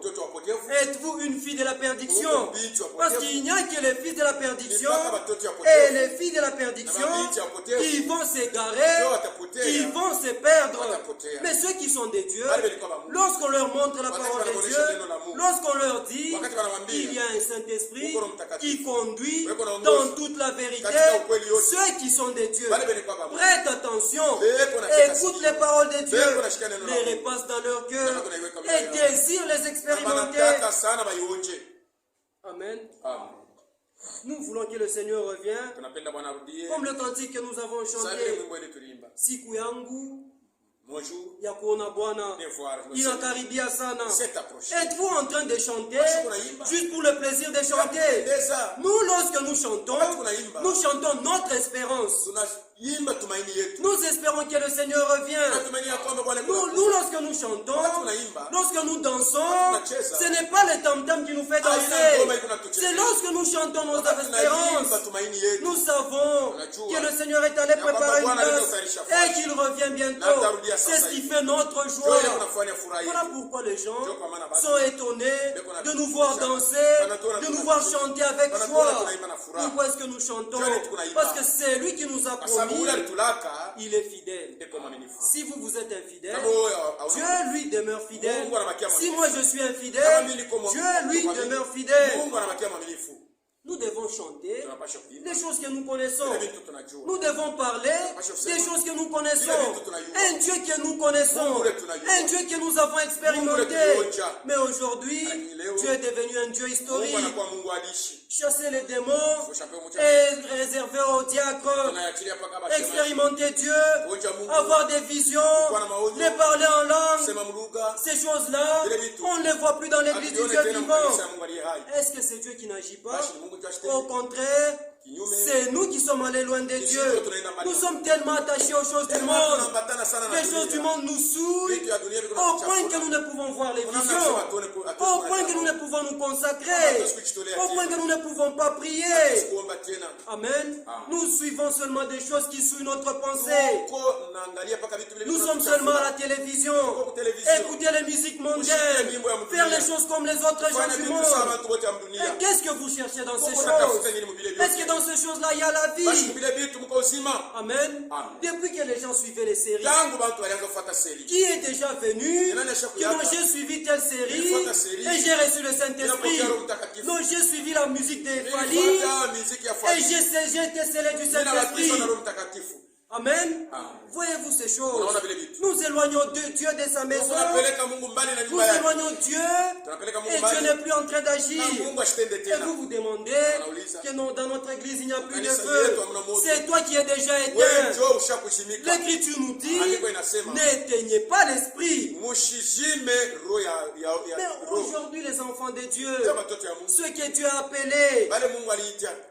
Êtes-vous une fille de la perdiction? Parce qu'il n'y a que les fils de la perdition et les filles de la perdiction qui vont s'égarer, qui vont se perdre. Mais ceux qui sont des dieux, lorsqu'on leur montre la parole de Dieu, lorsqu'on leur dit qu'il y a un Saint-Esprit qui conduit dans toute la vérité, ceux qui sont des dieux prêtent attention, écoutent les paroles de Dieu, les repassent dans leur cœur et désirent les expérimenter. Amen. Nous voulons que le Seigneur revienne, comme le cantique que nous avons chanté, siku yangu ya kuona Bwana inakaribia sana. Êtes-vous en train de chanter juste pour le plaisir de chanter? Nous, lorsque nous chantons notre espérance. Nous espérons que le Seigneur revienne. Nous, lorsque nous chantons, lorsque nous dansons, ce n'est pas le tam-tam qui nous fait danser. C'est lorsque nous chantons notre espérance. Nous savons que le Seigneur est allé préparer une place et qu'il revient bientôt. C'est ce qui fait notre joie. Voilà pourquoi les gens sont étonnés de nous voir danser, de nous voir chanter avec joie. Pourquoi est-ce que nous chantons? Parce que c'est lui qui nous a promis. Il est fidèle. Si vous êtes infidèle, Dieu lui demeure fidèle. Si moi je suis infidèle, Dieu lui demeure fidèle. Nous devons chanter des choses que nous connaissons. Nous devons parler des choses que nous connaissons. Un Dieu que nous connaissons. Un Dieu que nous avons expérimenté. Mais aujourd'hui, Dieu est devenu un Dieu historique. Chasser les démons et réserver aux diacres. Expérimenter Dieu, avoir des visions, les parler en langue. Ces choses-là, on ne les voit plus dans l'église du Dieu vivant. Est-ce que c'est Dieu qui n'agit pas? Au contraire, c'est nous qui sommes allés loin de Dieu. Nous sommes tellement attachés aux choses du monde. Les choses du monde nous saoulent au point que nous ne pouvons voir les visions, au point que nous ne pouvons nous consacrer, au point que nous ne pouvons pas prier. Amen. Nous suivons seulement des choses qui souillent notre pensée. Nous sommes seulement à la télévision, écouter les musiques mondaines, faire les choses comme les autres gens du monde. Et qu'est-ce que vous cherchez dans ces choses? Est-ce que dans ces choses-là, il y a la vie? Amen. Depuis que les gens suivaient les séries, qui est déjà venu, que non, j'ai suivi telle série et j'ai reçu le Saint-Esprit. Non, j'ai suivi la musique des Fali et j'ai été scellé du Saint-Esprit. Amen. Voyez-vous ces choses? Nous éloignons Dieu de sa maison. Nous éloignons Dieu et Dieu n'est plus en train d'agir. Et vous vous demandez que non, dans notre église il n'y a plus de feu. C'est toi qui es déjà éteint. L'Écriture nous dit, n'éteignez pas l'esprit. Mais aujourd'hui les enfants de Dieu, ceux que Dieu a appelés,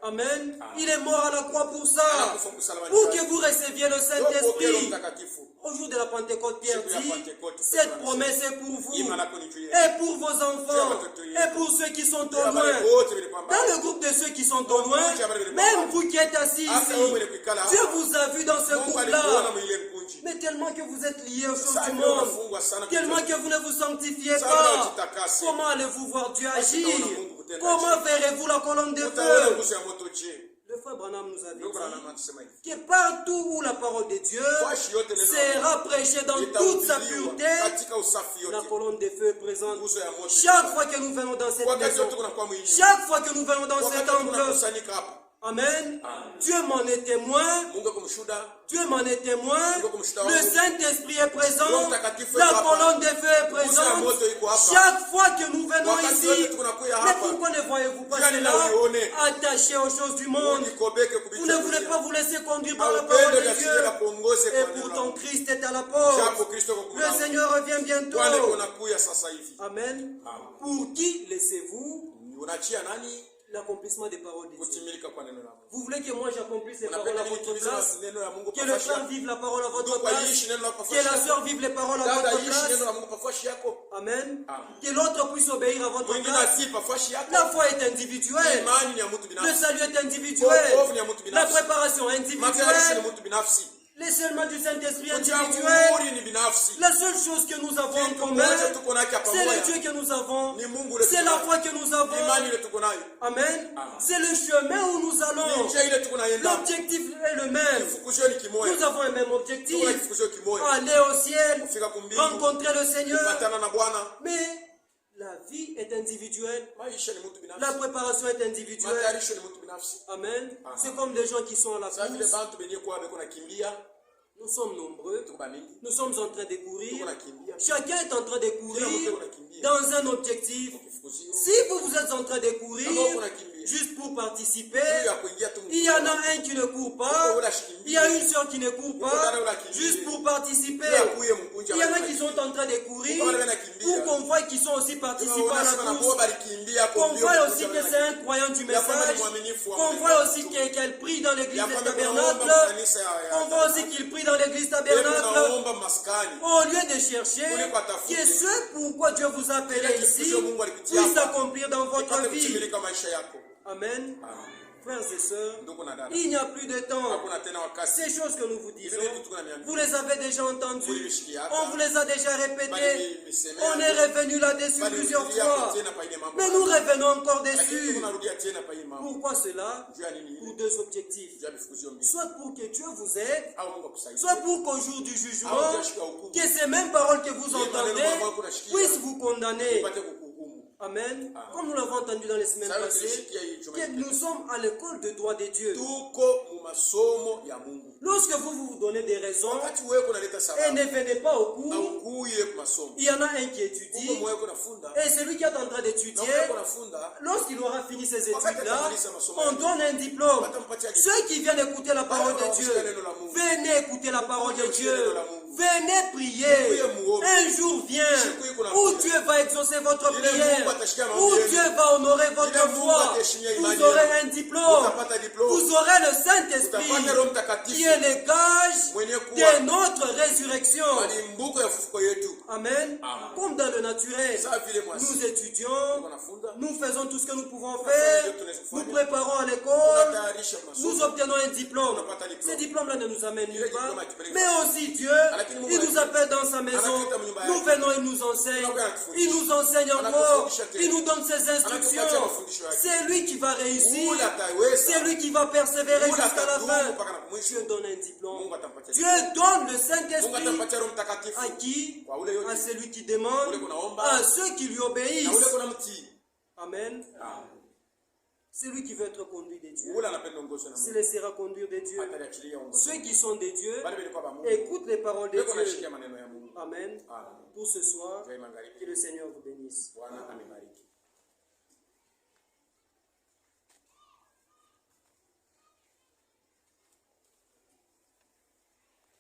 amen, il est mort à la croix pour ça, pour que vous receviez le Saint-Esprit. Au jour de la Pentecôte, Pierre dit, cette promesse est pour vous, et pour vos enfants, et pour ceux qui sont au loin. Dans le groupe de ceux qui sont au loin, même vous qui êtes assis ici, Dieu vous a vu dans ce groupe-là. Mais tellement que vous êtes liés aux choses du monde, tellement que vous ne vous sanctifiez pas, comment allez-vous voir Dieu agir? Comment verrez-vous la colonne de feu? Le frère Branham nous a dit que partout où la parole de Dieu sera prêchée dans toute sa pureté, la colonne de feu est présente. Chaque fois que nous venons dans cette maison, chaque fois que nous venons dans cet temple, amen, Dieu m'en est témoin. Dieu m'en est témoin. Le Saint-Esprit est présent. La colonne de feu est présente. Chaque fois que nous venons ici. Mais pourquoi ne voyez-vous pas cela? Attachés aux choses du monde. Vous ne voulez pas vous laisser conduire par la parole de Dieu. Et pourtant Christ est à la porte. Le Seigneur revient bientôt. Amen. Pour qui laissez-vous l'accomplissement des paroles de Dieu? Vous voulez que moi j'accomplisse les paroles à votre place? Que le frère vive la parole à votre place? Que la soeur vive les paroles à votre place? Amen. Que l'autre puisse obéir à votre place? La foi est individuelle. Le salut est individuel. La préparation est individuelle. Les seulement du Saint-Esprit individuel. La seule chose que nous avons en commun, c'est le Dieu que nous avons. C'est la foi que nous avons. Amen. C'est le chemin où nous allons. L'objectif est le même. Nous avons un même objectif. Aller au ciel. Rencontrer le Seigneur. Mais la vie est individuelle. La préparation est individuelle. Amen. C'est comme des gens qui sont à la course. Nous sommes nombreux. Nous sommes en train de courir. Chacun est en train de courir dans un objectif. Si vous êtes en train de courir juste pour participer, il y en a un qui ne court pas. Il y a une soeur qui ne court pas juste pour participer. Il y en a qui sont en train de courir pour qu'on voie qu'ils sont aussi participants à la course. Qu'on voit aussi que c'est un croyant du message. Qu'on voit aussi qu'elle prie dans l'église des tabernacles. On voit aussi qu'il prie dans l'église tabernacle. Au lieu de chercher que ce pourquoi Dieu vous a appelé ici puisse s'accomplir dans votre vie. Amen. Frères et sœurs, il n'y a plus de temps. Ces choses que nous vous disons, vous les avez déjà entendues. On vous les a déjà répétées. On est revenu là-dessus plusieurs fois. Mais nous revenons encore dessus. Pourquoi cela? Pour deux objectifs. Soit pour que Dieu vous aide, soit pour qu'au jour du jugement, que ces mêmes paroles que vous entendez puissent vous condamner. Amen. Comme nous l'avons entendu dans les semaines passées, que nous sommes à l'école de droit de Dieu. Lorsque vous donnez des raisons et ne venez pas au cours, il y en a un qui étudie et celui qui est en train d'étudier, lorsqu'il aura fini ses études-là, on donne un diplôme. Ceux qui viennent écouter la parole de Dieu, venez écouter la parole de Dieu. Venez prier. Un jour vient où Dieu va exaucer votre prière, où Dieu va honorer votre foi. Vous aurez un diplôme. Vous aurez le Saint-Esprit qui est le gage de notre résurrection. Amen. Comme dans le naturel, nous étudions, nous faisons tout ce que nous pouvons faire, nous préparons à l'école, nous obtenons un diplôme. Ce diplôme-là ne nous amène nulle part. Mais aussi Dieu, il nous appelle dans sa maison. Nous venons, il nous enseigne. Il nous enseigne encore. Il nous donne ses instructions. C'est lui qui va réussir. C'est lui qui va persévérer jusqu'à la fin. Dieu donne un diplôme. Dieu donne le Saint-Esprit à qui? À celui qui demande, à ceux qui lui obéissent. Amen. Celui qui veut être conduit de Dieu, se laissera conduire de Dieu. Ceux qui sont de Dieu, écoutent les paroles de Dieu. Amen. Pour ce soir, que le Seigneur vous bénisse.